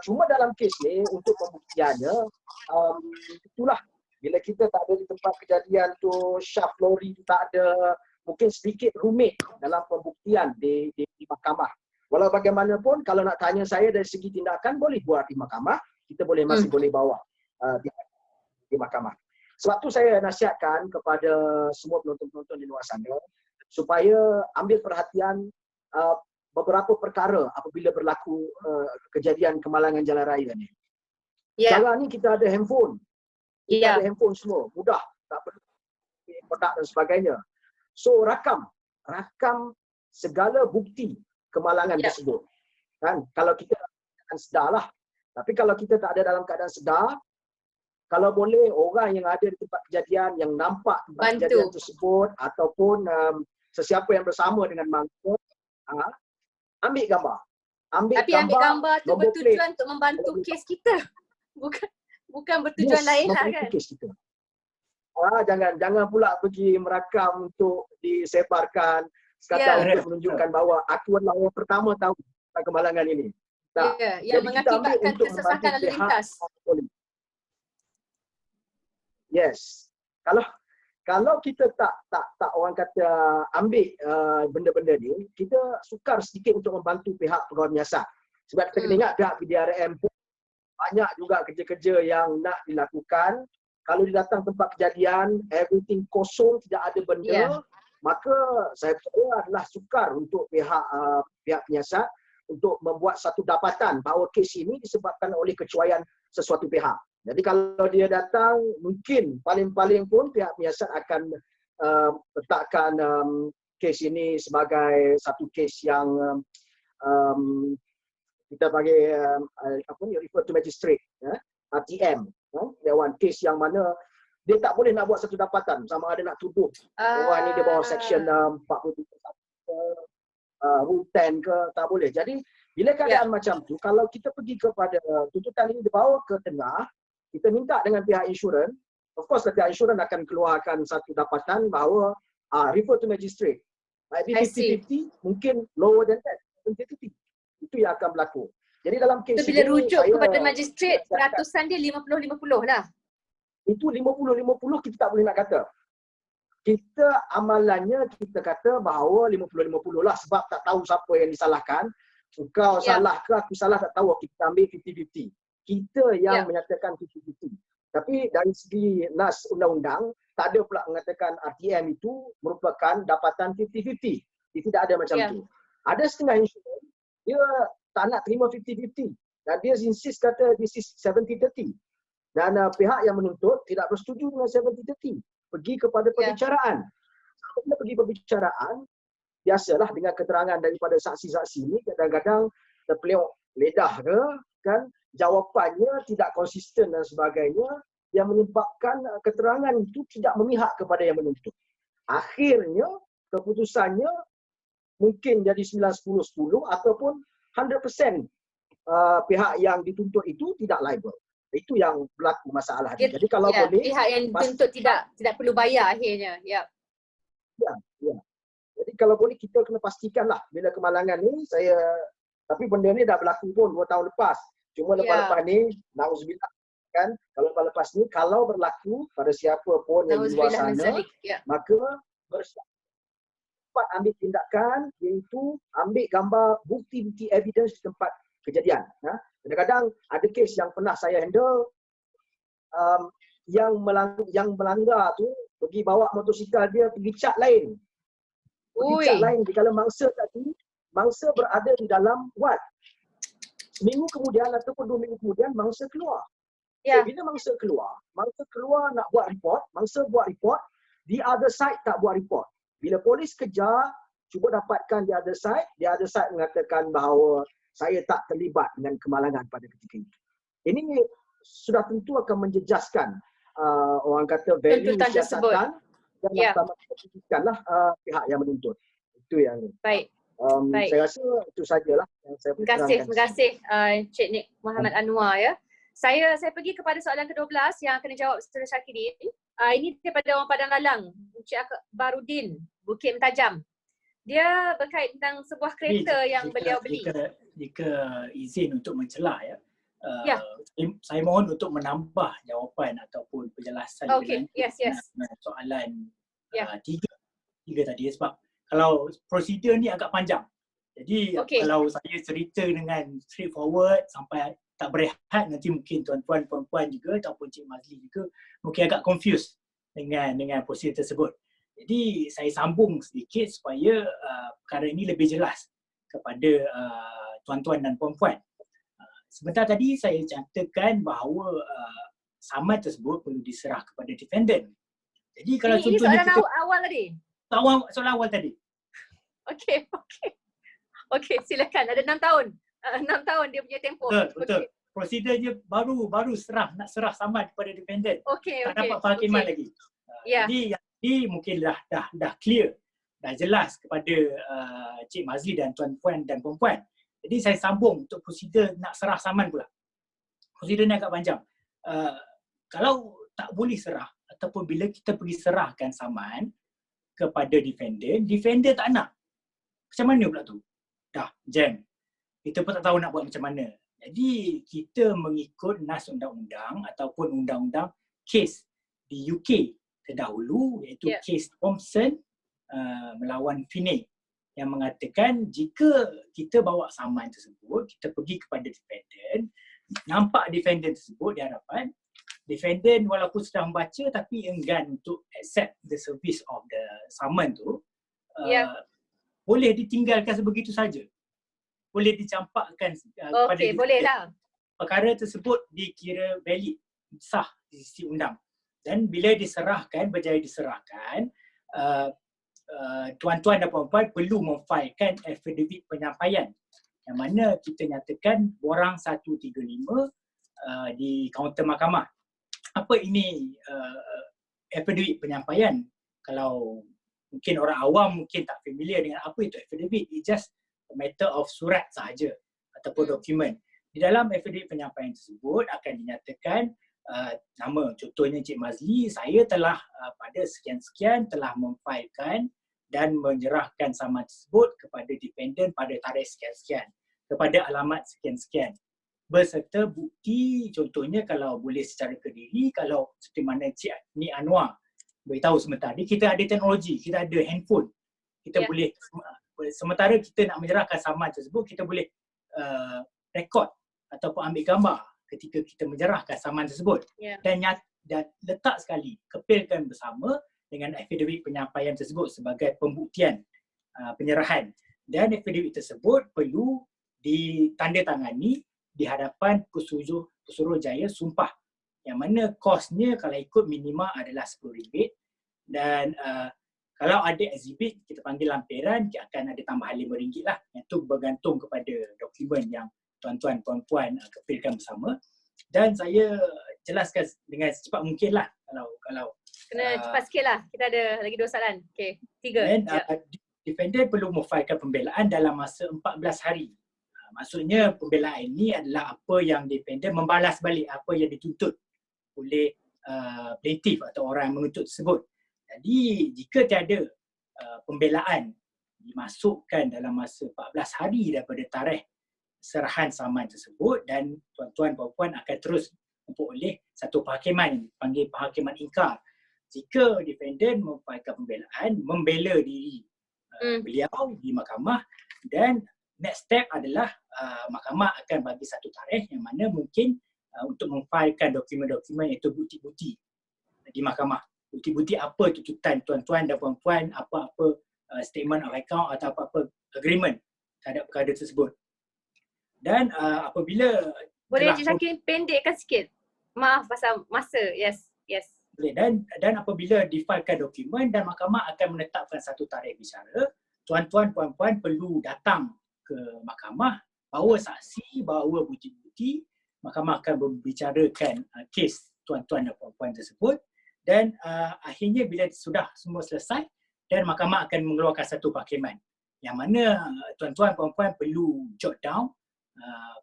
Cuma dalam kes ni untuk pembuktiannya, itulah bila kita tak ada di tempat kejadian tu, shaft lori tu tak ada, mungkin sedikit rumit dalam pembuktian di mahkamah. Walau bagaimanapun, kalau nak tanya saya dari segi tindakan, boleh buat di mahkamah, kita masih boleh bawa di mahkamah. Sebab tu saya nasihatkan kepada semua penonton-penonton di luar sana supaya ambil perhatian beberapa perkara apabila berlaku kejadian kemalangan jalan raya ni. Sekarang ni kita ada handphone. Kita ada handphone semua, mudah, tak perlu kotak dan sebagainya. So rakam segala bukti kemalangan tersebut. Kan? Kalau kita dalam keadaan sedar lah. Tapi kalau kita tak ada dalam keadaan sedar, kalau boleh orang yang ada di tempat kejadian, yang nampak tempat kejadian tersebut ataupun sesiapa yang bersama dengan mangsa, ambil gambar. Tapi ambil gambar tu bertujuan untuk membantu kes kita. Bukan bertujuan lain lah kan. Kes kita. Jangan pula pergi merakam untuk disebarkan sekadar untuk menunjukkan bahawa aku adalah orang pertama tahu tentang kemalangan ini. Yang mengakibatkan kesesakan lalu lintas. Yes. Kalau kita tak orang kata ambil benda-benda ni, kita sukar sedikit untuk membantu pihak pegawai menyiasat. Sebab kita kena ingat pihak PDRM pun banyak juga kerja-kerja yang nak dilakukan kalau dia datang tempat kejadian, everything kosong, tidak ada benda, maka saya percaya adalah sukar untuk pihak penyiasat untuk membuat satu dapatan bahawa kes ini disebabkan oleh kecuaian sesuatu pihak. Jadi kalau dia datang, mungkin paling-paling pun pihak penyiasat akan letakkan kes ini sebagai satu kes yang kita panggil refer to magistrate, RTM, Dewan Kes yang mana dia tak boleh nak buat satu dapatan sama ada nak tuduh orang ni dia bawa section 43 Rule 10 ke, tak boleh. Jadi bila keadaan macam tu, kalau kita pergi kepada tuntutan ini dibawa ke tengah, kita minta dengan pihak insurans, of course pihak insurans akan keluarkan satu dapatan bahawa refer to magistrate. Maybe 50-50, mungkin lower than that, 50-50. Itu yang akan berlaku. Jadi dalam kes bila rujuk kepada magistrate, peratusan dia 50-50 lah. Itu 50-50 kita tak boleh nak kata. Kita amalannya kita kata bahawa 50-50 lah sebab tak tahu siapa yang disalahkan. Kau salah ke aku salah tak tahu, kita ambil 50-50. Kita yang menyatakan 50-50. Tapi dari segi nas undang-undang, tak ada pula mengatakan RTM itu merupakan dapatan 50-50. Dia tidak ada macam tu. Ada setengah insurans, dia tak nak terima 50-50. Dan dia insist kata this is 70-30. Dan pihak yang menuntut tidak bersetuju dengan 70-30. Pergi kepada perbicaraan. Bila pergi perbicaraan, biasalah dengan keterangan daripada saksi-saksi ini, kadang-kadang terpeliuk ledah ke, kan, jawapannya tidak konsisten dan sebagainya, yang menyebabkan keterangan itu tidak memihak kepada yang menuntut. Akhirnya, keputusannya mungkin jadi 9-10-10 ataupun 100% pihak yang dituntut itu tidak liable. Itu yang berlaku masalah ni. Jadi kalau boleh pihak yang dituntut tidak perlu bayar akhirnya. Ya. Jadi kalau boleh kita kena pastikanlah bila kemalangan ni tapi benda ni dah berlaku pun 2 tahun lepas. Cuma lepas-lepas ni nauzubillah kan, kalau lepas ni kalau berlaku pada siapa pun yang di luar sana, maka bersiap ambil tindakan, iaitu ambil gambar bukti-bukti evidence di tempat kejadian. Kadang-kadang ada kes yang pernah saya handle, yang melanggar tu pergi bawa motosikal dia pergi cat lain. Cat lain. Kalau mangsa tadi, mangsa berada di dalam wad. Seminggu kemudian ataupun 2 minggu kemudian mangsa keluar. Bila mangsa keluar nak buat report, mangsa buat report, the other side tak buat report. Bila polis kejar, cuba dapatkan the other side mengatakan bahawa saya tak terlibat dengan kemalangan pada ketika itu. Ini sudah tentu akan menjejaskan orang kata value siasatan dan pertama-tama pihak yang menuntut. Itu yang baik. Saya rasa itu sajalah yang saya terima kasih Encik Nik Muhammad Anwar ya. Saya pergi kepada soalan ke-12 yang kena jawab Saudara Syakidin. Ini daripada orang Padang Lalang, Encik Akbarudin, Bukit Mentajam. Dia berkait tentang sebuah kereta yang beliau beli. Jika izin untuk mencelah saya mohon untuk menambah jawapan ataupun penjelasan dengan soalan tiga tadi sebab kalau prosedur ni agak panjang. Jadi kalau saya cerita dengan straightforward sampai tak berehat, nanti mungkin tuan-tuan puan-puan juga ataupun Cik Mazli juga mungkin agak confused dengan prosedur tersebut. Jadi saya sambung sedikit supaya perkara ini lebih jelas kepada tuan-tuan dan puan-puan. Sebentar tadi saya cantikkan bahawa saman tersebut perlu diserah kepada defendant. Jadi kalau contohnya ini soalan awal tadi? Soalan awal tadi. Okey, silakan. Ada 6 tahun. 6 tahun dia punya tempoh. Betul. Prosedurnya baru nak serah saman kepada defendant. Tak dapat penghakiman lagi. Jadi ini mungkin dah clear, dah jelas kepada Cik Mazli dan tuan-tuan dan puan-puan. Jadi saya sambung untuk prosedur nak serah saman pula. Prosedur ni agak panjang. Kalau tak boleh serah ataupun bila kita pergi serahkan saman kepada defendant tak nak. Macam mana pula tu? Dah jam. Kita pun tak tahu nak buat macam mana. Jadi kita mengikut nas undang-undang ataupun undang-undang kes di UK terdahulu, iaitu kes Thompson melawan Finney yang mengatakan jika kita bawa saman tersebut, kita pergi kepada defendant, nampak defendant tersebut di hadapan, defendant walaupun sudah membaca tapi enggan untuk accept the service of the summon tu, boleh ditinggalkan sebegitu saja. Boleh dicampakkan kepada Okey, boleh lah. perkara tersebut dikira valid, sah di sisi undang. Dan bila diserahkan, berjaya diserahkan, tuan-tuan dan puan-puan perlu memfailkan affidavit penyampaian yang mana kita nyatakan borang 135 di kaunter mahkamah. Apa ini affidavit penyampaian? Kalau mungkin orang awam mungkin tak familiar dengan apa itu affidavit, it's just a matter of surat sahaja ataupun dokumen. Di dalam affidavit penyampaian tersebut akan dinyatakan nama, contohnya Encik Mazli, saya telah pada sekian-sekian telah memfailkan dan menyerahkan saman tersebut kepada defendant pada tarikh sekian-sekian kepada alamat sekian-sekian berserta bukti. Contohnya kalau boleh secara kediri, kalau seperti mana Encik Ni Anwar beritahu sebentar ni, kita ada teknologi, kita ada handphone, kita boleh sementara kita nak menyerahkan saman tersebut, kita boleh rekod ataupun ambil gambar ketika kita menyerahkan saman tersebut dan letak sekali, kepilkan bersama dengan affidavit penyampaian tersebut sebagai pembuktian penyerahan. Dan affidavit tersebut perlu ditandatangani di hadapan Pesuruhjaya Sumpah yang mana kosnya kalau ikut minima adalah RM10 dan kalau ada exhibit kita panggil lampiran, akan ada tambahan RM5 lah, yang tu bergantung kepada dokumen yang tuan-tuan puan-puan kepilkan bersama. Dan saya jelaskan dengan secepat mungkin lah kalau kena cepat sikit lah, kita ada lagi 2 soalan. Okey, 3. Dan defendant perlu memfailkan pembelaan dalam masa 14 hari. Maksudnya pembelaan ini adalah apa yang defendant membalas balik apa yang dituntut oleh plaintiff atau orang yang menuntut tersebut. Jadi jika tiada pembelaan dimasukkan dalam masa 14 hari daripada tarikh serahan saman tersebut, dan tuan-tuan puan-puan akan terus memperoleh satu penghakiman dipanggil penghakiman ingkar. Jika defendant memfailkan pembelaan, membela diri beliau di mahkamah, dan next step adalah mahkamah akan bagi satu tarikh yang mana mungkin untuk memfailkan dokumen-dokumen iaitu bukti-bukti di mahkamah. Bukti-bukti apa tuntutan tuan-tuan dan puan-puan, apa-apa statement of account atau apa-apa agreement terhadap perkara tersebut. Dan apabila boleh Encik Syakir pendekkan sikit? Maaf pasal masa. Yes. Boleh. Dan apabila difailkan dokumen dan mahkamah akan menetapkan satu tarikh bicara, tuan-tuan puan-puan perlu datang ke mahkamah, bawa saksi, bawa bukti-bukti. Mahkamah akan membicarakan kes tuan-tuan dan puan-puan tersebut, dan akhirnya bila sudah semua selesai, dan mahkamah akan mengeluarkan satu penghakiman yang mana tuan-tuan puan-puan perlu jot down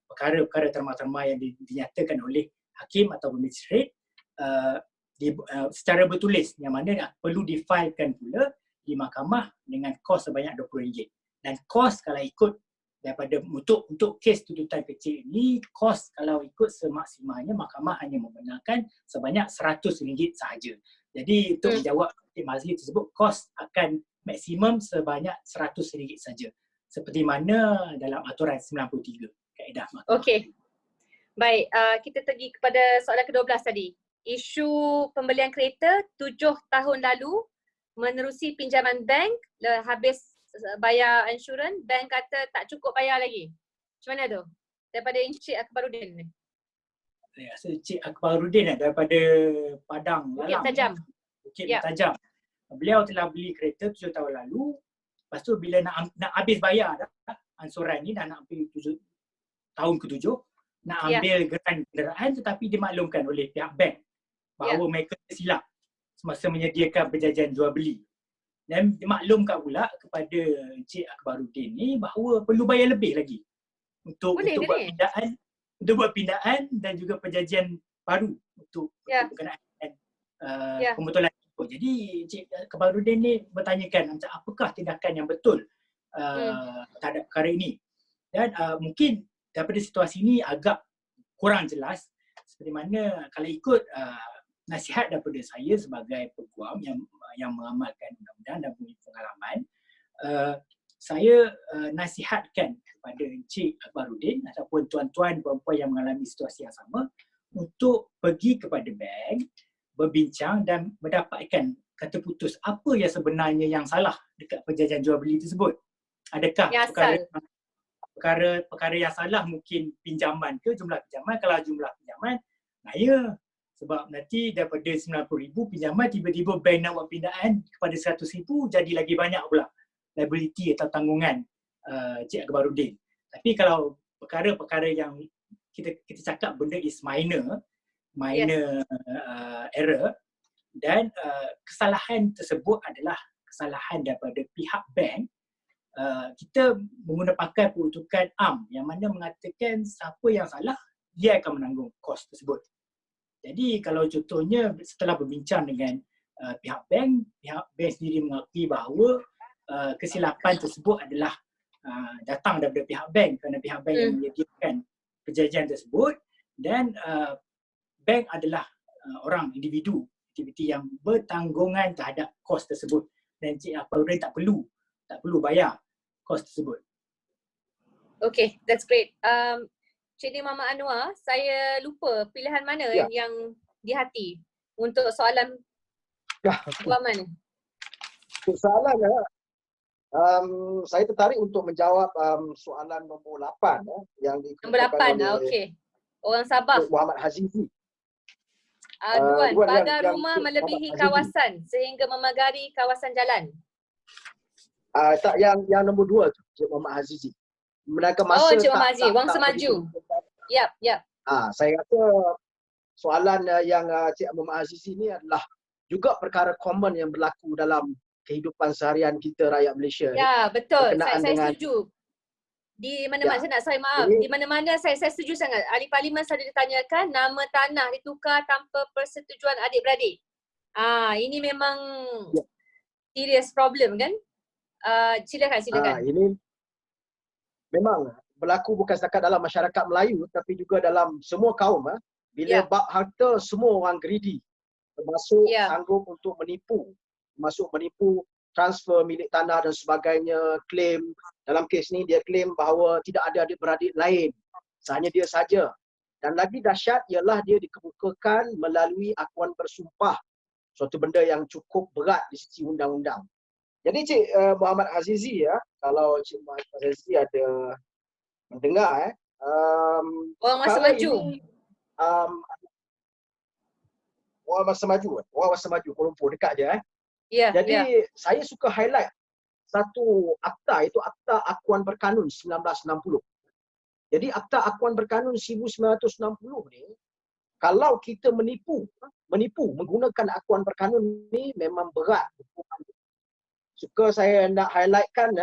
perkara-perkara terma-terma yang dinyatakan oleh hakim atau magistrate secara bertulis, yang mana perlu difailkan pula di mahkamah dengan kos sebanyak RM20. Dan kos kalau ikut daripada untuk kes tuntutan kecil ini, kos kalau ikut semaksimalnya mahkamah hanya membenarkan sebanyak RM100 sahaja. Jadi untuk menjawab Encik Mazli tersebut, kos akan maksimum sebanyak RM100 saja, seperti mana dalam aturan 93 kaedah mahkamah. Okey. Baik, kita pergi kepada soalan ke-12 tadi. Isu pembelian kereta 7 tahun lalu menerusi pinjaman bank, habis bayar insurans, bank kata tak cukup bayar lagi. Macam mana tu? Daripada Encik Akbaruddin ni. Encik Akbaruddin daripada Padang Bukit Lalang. Tajam. Bukit Tajam. Beliau telah beli kereta 7 tahun lalu. Lepas tu bila nak habis bayar dah ansuran ni, dah nak ambil tahun ke-7, nak ambil geran kenderaan, tetapi dimaklumkan oleh pihak bank bahawa mereka silap semasa menyediakan perjanjian jual beli. Dan dimaklumkan pula kepada Encik Akbaruddin ni bahawa perlu bayar lebih lagi untuk buat pindaan dan juga perjanjian baru untuk berkenaan pembetulan. Jadi Encik Akbaruddin ni bertanyakan macam apakah tindakan yang betul terhadap perkara ini. Dan mungkin daripada situasi ini agak kurang jelas, seperti mana kalau ikut nasihat daripada saya sebagai peguam yang mengamalkan undang-undang dan punya pengalaman, saya nasihatkan kepada Encik Akbaruddin ataupun tuan-tuan puan-puan yang mengalami situasi yang sama untuk pergi kepada bank, berbincang dan mendapatkan kata putus apa yang sebenarnya yang salah dekat perjanjian jual beli tersebut. Adakah Yang perkara yang salah mungkin pinjaman ke, jumlah pinjaman? Kalau jumlah pinjaman, ya. Sebab nanti daripada 90,000 pinjaman, tiba-tiba bank nak buat pindaan kepada 100,000, jadi lagi banyak pula liability atau tanggungan Cik Akbaruddin. Tapi kalau perkara-perkara yang kita cakap benda is minor error, dan kesalahan tersebut adalah kesalahan daripada pihak bank, kita menggunakan peruntukan am yang mana mengatakan siapa yang salah, dia akan menanggung kos tersebut. Jadi kalau contohnya setelah berbincang dengan pihak bank sendiri mengakui bahawa kesilapan tersebut adalah datang daripada pihak bank, kerana pihak bank yang menyediakan perjanjian tersebut, dan bank adalah orang individu aktiviti yang bertanggungan terhadap kos tersebut, dan Cik Akbaruddin tak perlu bayar kos tersebut. Okay, that's great. Cik Ni Muhammad Anwar, saya lupa pilihan mana yang di hati untuk soalan Waman ni. Soalan saya tertarik untuk menjawab soalan nombor 8 yang Nombor 8, okey. Orang Sabah. Muhammad Hazizi. Aduan, pada rumah melebihi kawasan sehingga memagari kawasan jalan. Tak, yang nombor 2 tu, Cik Muhammad Hazizi. Menangkan masa Cik Muhammad Hazizi, wang semaju. Yap. Saya rasa soalan yang Cik Muhammad Hazizi ni adalah juga perkara common yang berlaku dalam kehidupan seharian kita rakyat Malaysia. Ya, betul. Saya setuju. Di mana-mana, di mana-mana saya setuju sangat. Ahli Parlimen selalu ditanyakan nama tanah ditukar tanpa persetujuan adik-beradik. Ini memang serious problem kan? Silakan. Ini memang berlaku bukan setakat dalam masyarakat Melayu tapi juga dalam semua kaum. Bila bab harta, semua orang greedy. Termasuk sanggup untuk menipu. Transfer milik tanah dan sebagainya, klaim. Dalam kes ni dia klaim bahawa tidak ada adik-beradik lain. Hanya dia saja. Dan lagi dahsyat ialah dia dikemukakan melalui akuan bersumpah. Suatu benda yang cukup berat di sisi undang-undang. Jadi Cik Muhammad Hazizi, kalau Cik Muhammad Hazizi ada mendengar, orang masa maju. Orang masa maju, Kuala Lumpur dekat je. Jadi saya suka highlight satu akta, itu Akta Akuan Berkanun 1960. Jadi Akta Akuan Berkanun 1960 ni, kalau kita menipu menggunakan akuan berkanun ni memang berat hukuman. Suka saya nak highlightkan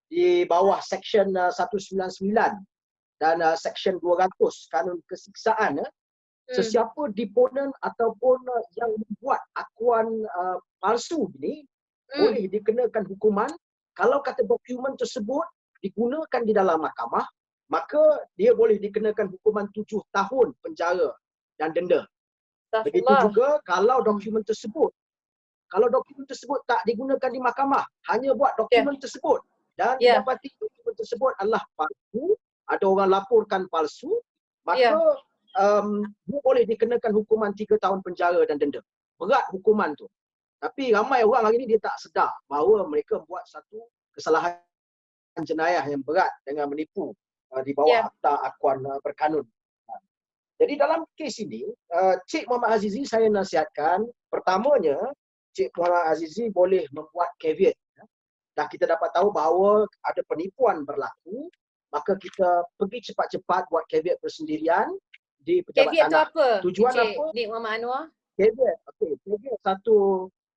di bawah Seksyen 199 dan Seksyen 200 Kanun Kesiksaan, sesiapa deponen ataupun yang membuat akuan palsu ini boleh dikenakan hukuman. Kalau kata dokumen tersebut digunakan di dalam mahkamah, maka dia boleh dikenakan hukuman 7 tahun penjara dan denda. Begitu juga kalau dokumen tersebut tak digunakan di mahkamah, hanya buat dokumen tersebut dan didapati dokumen tersebut adalah palsu, ada orang laporkan palsu, maka dia boleh dikenakan hukuman 3 tahun penjara dan denda. Berat hukuman tu. Tapi ramai orang hari ini dia tak sedar bahawa mereka buat satu kesalahan jenayah yang berat dengan menipu di bawah Akta Akuan Berkanun. Jadi dalam kes ini, Cik Muhammad Hazizi saya nasihatkan, pertamanya Cik Muhammad Hazizi boleh membuat caveat. Dah kita dapat tahu bahawa ada penipuan berlaku, maka kita pergi cepat-cepat buat caveat persendirian di pejabat caveat tanah. Tu apa? Tujuan Cik apa? Nik Muhammad Anwar. Caveat. Okey, caveat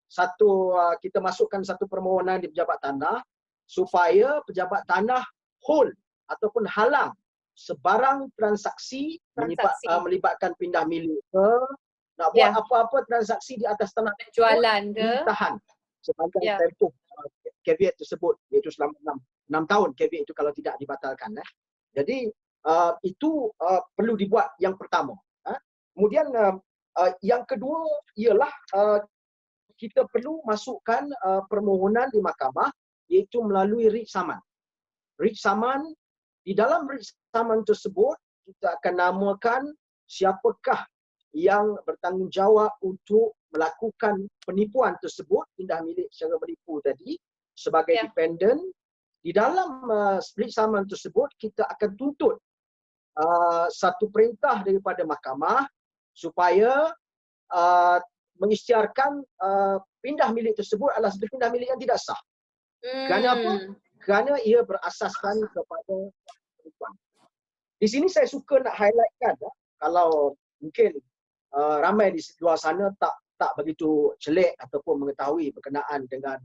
satu kita masukkan satu permohonan di pejabat tanah supaya pejabat tanah hold ataupun halang sebarang transaksi. Melibatkan pindah milik ke, nak buat apa-apa transaksi di atas tanah penjualan ke, ditahan sepanjang tempoh caveat tersebut, iaitu selama 6 tahun caveat itu kalau tidak dibatalkan. Jadi itu perlu dibuat yang pertama. Kemudian yang kedua ialah kita perlu masukkan permohonan di mahkamah, iaitu melalui writ saman. Writ saman, di dalam writ saman tersebut kita akan namakan siapakah yang bertanggungjawab untuk melakukan penipuan tersebut, pindah milik secara menipu tadi sebagai dependent. Di dalam split saman tersebut kita akan tuntut satu perintah daripada mahkamah supaya mengisytiharkan pindah milik tersebut adalah satu pindah milik yang tidak sah. Kerana apa? Kerana ia berasaskan kepada penipuan. Di sini saya suka nak highlightkan, kalau mungkin ramai di luar sana tak begitu celik ataupun mengetahui berkenaan dengan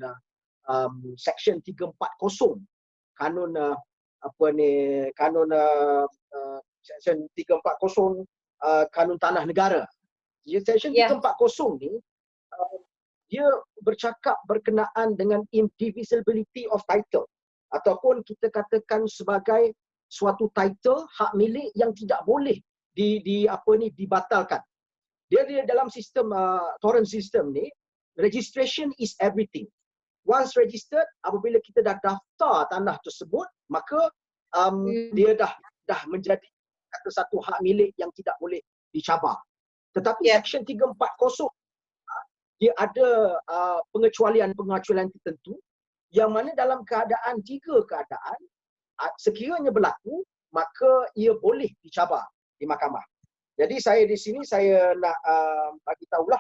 Section 340 kanun Section 340 kanun tanah negara. Section 340 ni dia bercakap berkenaan dengan indivisibility of title, ataupun kita katakan sebagai suatu title hak milik yang tidak boleh dibatalkan. Dia dalam sistem torrent system ni, registration is everything. Once registered, apabila kita dah daftar tanah tersebut, maka dia dah menjadi satu hak milik yang tidak boleh dicabar. Tetapi Section 340 dia ada pengecualian tertentu, yang mana dalam tiga keadaan sekiranya berlaku, maka ia boleh dicabar di mahkamah. Jadi saya di sini saya nak bagi tahulah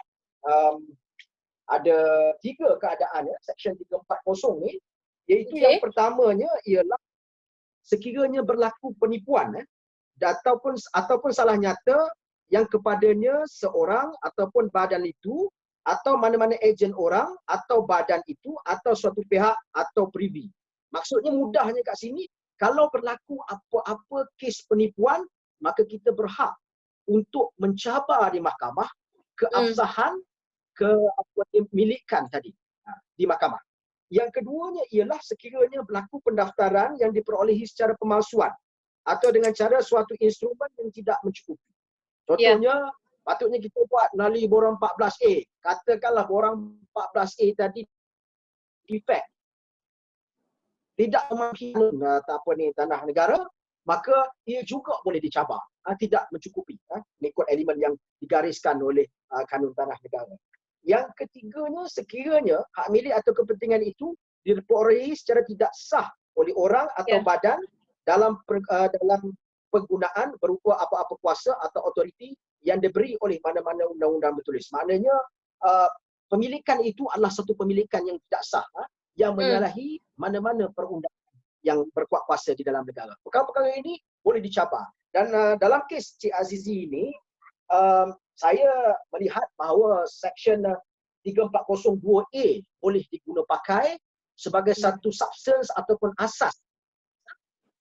ada tiga keadaan Section 340 ni, iaitu yang pertamanya ialah sekiranya berlaku penipuan ataupun salah nyata yang kepadanya seorang ataupun badan itu, atau mana-mana ejen orang atau badan itu, atau suatu pihak atau pribadi. Maksudnya mudahnya kat sini, kalau berlaku apa-apa kes penipuan, maka kita berhak untuk mencabar di mahkamah keabsahan kepemilikan tadi di mahkamah. Yang keduanya ialah sekiranya berlaku pendaftaran yang diperolehi secara pemalsuan atau dengan cara suatu instrumen yang tidak mencukupi. Contohnya, patutnya kita buat melalui borang 14A. Katakanlah borang 14A tadi defect, tidak mematuhi tanah negara, maka ia juga boleh dicabar, tidak mencukupi mengikut elemen yang digariskan oleh kanun tanah negara. Yang ketiganya, sekiranya hak milik atau kepentingan itu diperolehi secara tidak sah oleh orang atau badan dalam penggunaan berupa apa-apa kuasa atau otoriti yang diberi oleh mana-mana undang-undang bertulis. Maknanya pemilikan itu adalah satu pemilikan yang tidak sah, yang menyalahi mana-mana perundangan yang berkuat kuasa di dalam negara. Perkara-perkara ini boleh dicabar. Dan dalam kes Cik Azizi ini, saya melihat bahawa Section 340(2)A boleh diguna pakai sebagai satu substance ataupun asas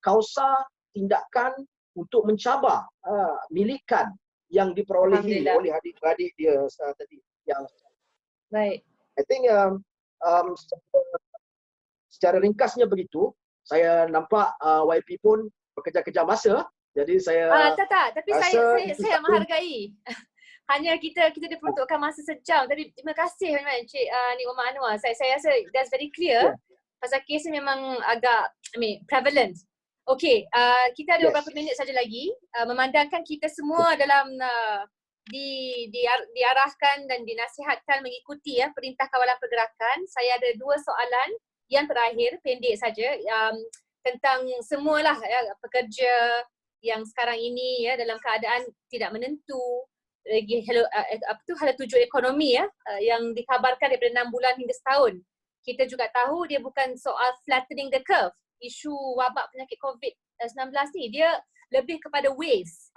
kausa tindakan untuk mencabar milikan yang diperolehi oleh adik-beradik dia tadi. Yang baik. I think secara ringkasnya begitu. Saya nampak YP pun bekerja-kerja masa. Jadi saya tapi saya menghargai. Hanya kita diperuntukkan masa sejam. Tapi terima kasih banyak Cik Nik Omar Anwar. Saya rasa that's very clear. Pasal kes ni memang agak prevalent. Okey, kita ada beberapa minit saja lagi. Memandangkan kita semua dalam diarahkan dan dinasihatkan mengikuti perintah kawalan pergerakan. Saya ada dua soalan yang terakhir, pendek saja, tentang semualah pekerja yang sekarang ini dalam keadaan tidak menentu, lagi hala tuju ekonomi yang dikabarkan daripada 6 bulan hingga setahun. Kita juga tahu dia bukan soal flattening the curve. Isu wabak penyakit COVID-19 ni dia lebih kepada waves,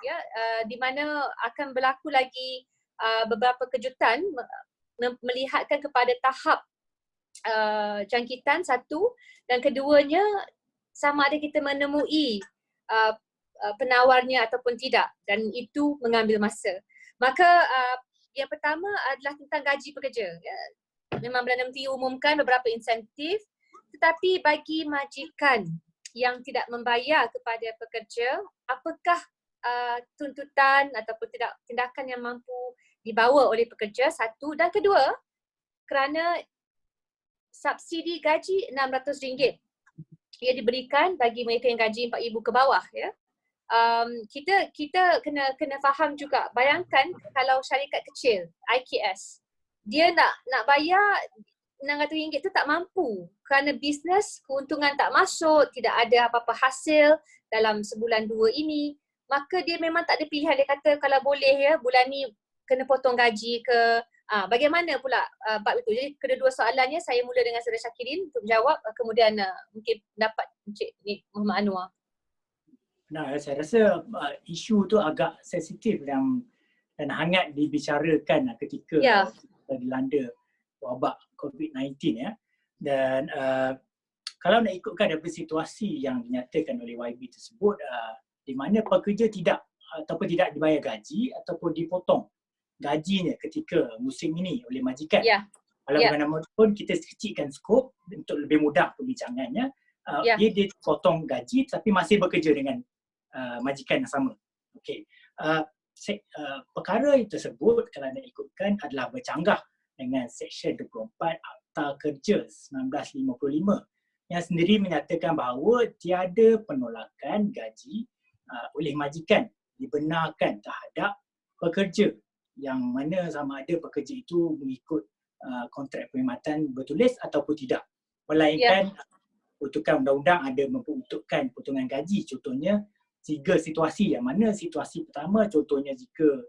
di mana akan berlaku lagi beberapa kejutan melihatkan kepada tahap jangkitan satu, dan keduanya sama ada kita menemui penawarnya ataupun tidak, dan itu mengambil masa. Maka yang pertama adalah tentang gaji pekerja. Memang Perdana Menteri umumkan beberapa insentif, tetapi bagi majikan yang tidak membayar kepada pekerja, apakah tuntutan ataupun tindakan yang mampu dibawa oleh pekerja? Satu, dan kedua, kerana subsidi gaji RM600 ia diberikan bagi mereka yang gaji RM4,000 ke bawah, kita kena faham juga. Bayangkan kalau syarikat kecil, IKS, dia nak bayar RM600 tu tak mampu kerana bisnes keuntungan tak masuk, tidak ada apa-apa hasil dalam sebulan dua ini, maka dia memang tak ada pilihan. Dia kata kalau boleh ya bulan ni kena potong gaji ke, bagaimana pula bab itu. Jadi kedua-dua soalannya saya mula dengan Saudara Syakirin untuk menjawab, kemudian mungkin pendapat Encik Muhammad Anwar. Nah, saya rasa isu tu agak sensitif dan hangat dibicarakan ketika kita dilanda wabak COVID-19 ya. Dan kalau nak ikutkan daripada situasi yang dinyatakan oleh YB tersebut, di mana pekerja tidak dibayar gaji ataupun dipotong gajinya ketika musim ini oleh majikan. Kalau bagaimanapun kita kecilkan skop untuk lebih mudah perbincangannya, dia dipotong gaji tapi masih bekerja dengan majikan yang sama. Okey. Perkara tersebut kalau nak ikutkan adalah bercanggah dengan Seksyen 24 Akta Kerja 1955 yang sendiri menyatakan bahawa tiada penolakan gaji oleh majikan dibenarkan terhadap pekerja yang mana sama ada pekerja itu mengikut kontrak perkhidmatan bertulis ataupun tidak. Melainkan peruntukan undang-undang ada memperuntukkan potongan gaji. Contohnya 3 situasi, yang mana situasi pertama contohnya jika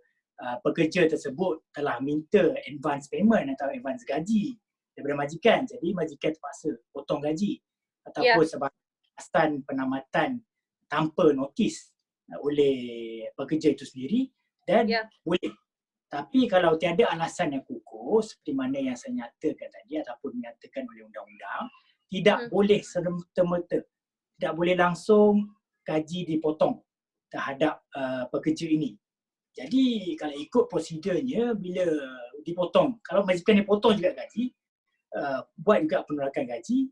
pekerja tersebut telah minta advance payment atau advance gaji daripada majikan, jadi majikan terpaksa potong gaji ataupun sebahagian penamatan tanpa notis oleh pekerja itu sendiri dan boleh. Tapi kalau tiada alasan yang kukuh seperti mana yang saya nyatakan tadi ataupun dinyatakan oleh undang-undang, tidak boleh serta-merta, tidak boleh langsung gaji dipotong terhadap pekerja ini. Jadi kalau ikut prosedurnya, bila dipotong, kalau majikan dipotong juga gaji, buat juga penolakan gaji,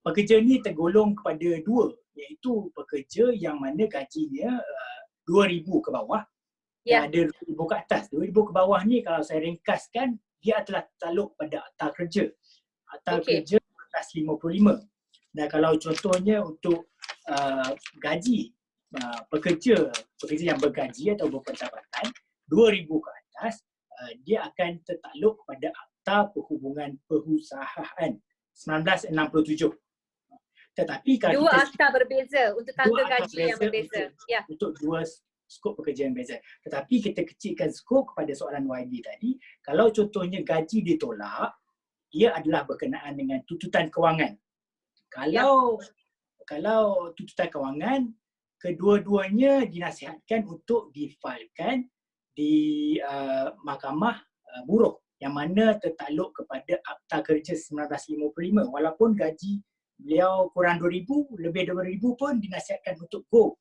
pekerja ni tergolong kepada 2, iaitu pekerja yang mana gajinya RM2,000 ke bawah dan ada RM2,000 ke atas. RM2,000 ke bawah ni kalau saya ringkaskan, dia adalah takluk pada Akta Kerja. Akta Kerja 1955. Dan kalau contohnya untuk gaji pekerja yang bergaji atau berpendapatan RM2,000 ke atas, dia akan tertakluk pada Akta Perhubungan Perusahaan 1967. Tetapi kalau dua akta berbeza untuk tangga gaji yang berbeza. Untuk 2 skop pekerja yang berbeza. Tetapi kita kecilkan skop kepada soalan YB tadi, kalau contohnya gaji ditolak, ia adalah berkenaan dengan tuntutan kewangan. Kalau tuntutan kewangan, kedua-duanya dinasihatkan untuk difailkan di Mahkamah Buruh yang mana tertakluk kepada Akta Kerja 1955. Walaupun gaji beliau kurang RM2,000, lebih RM2,000 pun dinasihatkan untuk go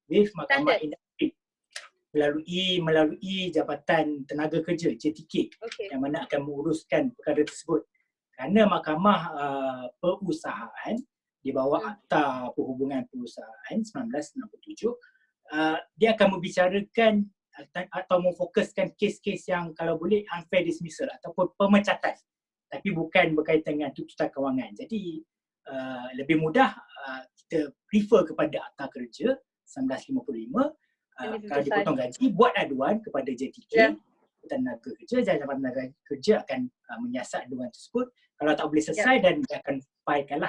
with Mahkamah Industri melalui Jabatan Tenaga Kerja JTK yang mana akan menguruskan perkara tersebut. Kerana Mahkamah Perusahaan di bawah Akta Perhubungan Perusahaan 1967, dia akan membicarakan atau memfokuskan kes-kes yang kalau boleh unfair dismissal ataupun pemecatan, tapi bukan berkaitan dengan tuntutan kewangan. Jadi lebih mudah kita prefer kepada Akta Kerja 1955. Kalau dipotong gaji, buat aduan kepada JTK, Tenaga Kerja, Jabatan Tenaga Kerja akan menyiasat aduan tersebut. Kalau tak boleh selesai dan dia akan filekanlah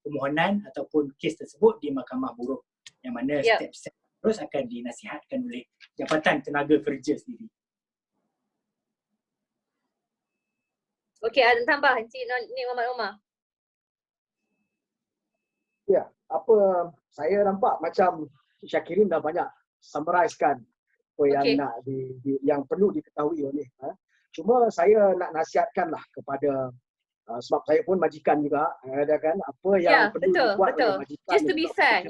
permohonan ataupun kes tersebut di Mahkamah Buruh yang mana step-step terus akan dinasihatkan oleh Jabatan Tenaga Kerja sendiri. Okey, ada tambah Encik Muhammad Omar. Ya, apa saya nampak macam Syakirin dah banyak summarizekan apa yang nak yang perlu diketahui oleh. Cuma saya nak nasihatkanlah kepada sebab saya pun majikan juga, ada kan apa yang perlu dibuat oleh majikan. Just to be fair,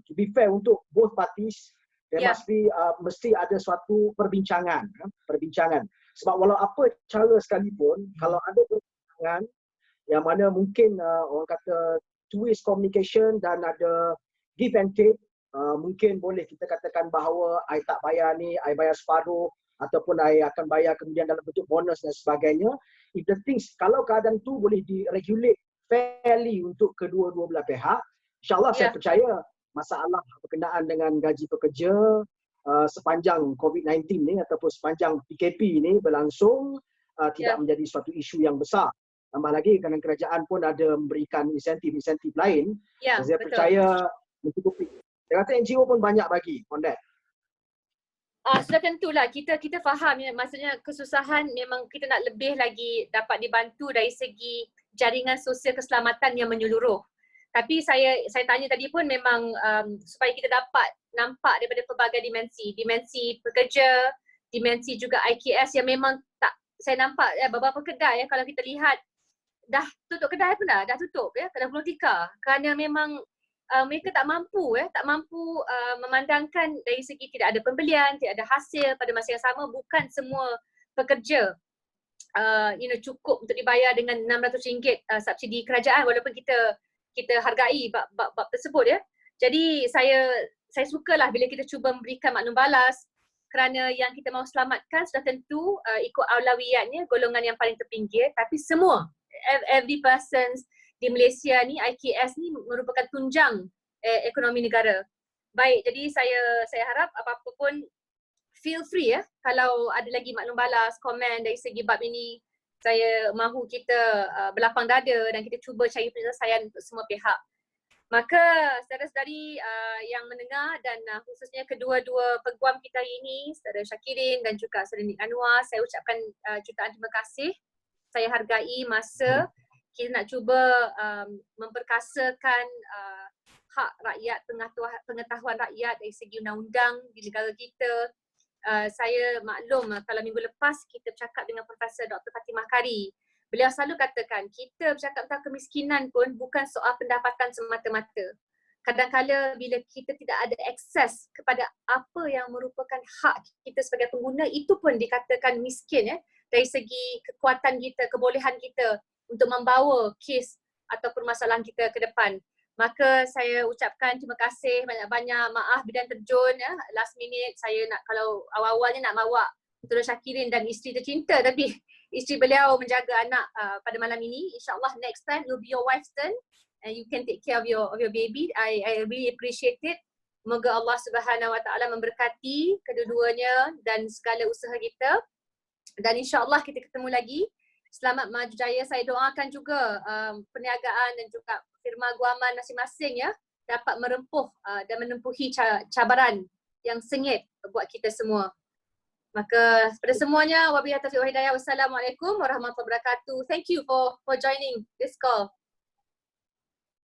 to be fair untuk both parties, there mesti ada suatu perbincangan. Sebab walau apa cara sekalipun, kalau ada perbincangan yang mana mungkin orang kata two-way communication dan ada give and take, mungkin boleh kita katakan bahawa I tak bayar ni, I bayar separuh, ataupun I akan bayar kemudian dalam bentuk bonus dan sebagainya. If the things, kalau keadaan tu boleh diregulate fairly untuk kedua-dua belah pihak, insyaAllah saya percaya masalah berkenaan dengan gaji pekerja sepanjang COVID-19 ni ataupun sepanjang PKP ni berlangsung tidak menjadi suatu isu yang besar. Tambah lagi kerana kerajaan pun ada memberikan insentif-insentif lain. Saya percaya mencukupi. Saya rasa NGO pun banyak bagi on that. Sudah tentulah kita faham ya, maksudnya kesusahan memang kita nak lebih lagi dapat dibantu dari segi jaringan sosial keselamatan yang menyeluruh. Tapi saya tanya tadi pun memang supaya kita dapat nampak daripada pelbagai dimensi pekerja, dimensi juga IKS yang memang tak saya nampak beberapa kedai kalau kita lihat dah tutup kedai pun dah tutup kedai gulung tikar kerana memang mereka tak mampu memandangkan dari segi tidak ada pembelian, tidak ada hasil. Pada masa yang sama bukan semua pekerja cukup untuk dibayar dengan RM600 subsidi kerajaan walaupun kita hargai bab tersebut ya. Jadi saya sukalah bila kita cuba memberikan maklum balas kerana yang kita mahu selamatkan sudah tentu ikut aulawiyatnya golongan yang paling terpinggir, tapi semua every person di Malaysia ni IKS ni merupakan tunjang ekonomi negara. Baik, jadi saya harap apa-apa pun feel free kalau ada lagi maklum balas, komen dari segi bab ini. Saya mahu kita berlapang dada dan kita cuba cari penyelesaian untuk semua pihak. Maka saudara-saudari yang mendengar dan khususnya kedua-dua peguam kita hari ini, Saudara Syakirin dan juga Saudara Nik Anwar, saya ucapkan jutaan terima kasih. Saya hargai masa kita nak cuba memperkasakan hak rakyat, pengetahuan rakyat dari segi undang-undang di negara kita. Saya maklum kalau minggu lepas kita bercakap dengan Profesor Dr. Fatimah Kari. Beliau selalu katakan kita bercakap tentang kemiskinan pun bukan soal pendapatan semata-mata. Kadang-kadang bila kita tidak ada akses kepada apa yang merupakan hak kita sebagai pengguna, itu pun dikatakan miskin dari segi kekuatan kita, kebolehan kita untuk membawa kes atau permasalahan kita ke depan. Maka saya ucapkan terima kasih banyak-banyak. Maaf bidan terjun last minute. Saya nak kalau awal-awalnya nak bawa Saudara Syakirin dan isteri tercinta, tapi isteri beliau menjaga anak pada malam ini. InsyaAllah next time it will be your wife's turn and you can take care of your baby. I really appreciate it. Semoga Allah Subhanahu Wa Taala memberkati kedua-duanya dan segala usaha kita. Dan insyaAllah kita ketemu lagi. Selamat maju jaya. Saya doakan juga perniagaan dan juga firma guaman masing-masing dapat merempuh dan menempuhi cabaran yang sengit buat kita semua. Maka pada semuanya, wabillahi taufiq wal hidayah. Wassalamualaikum warahmatullahi wabarakatuh. Thank you for joining this call.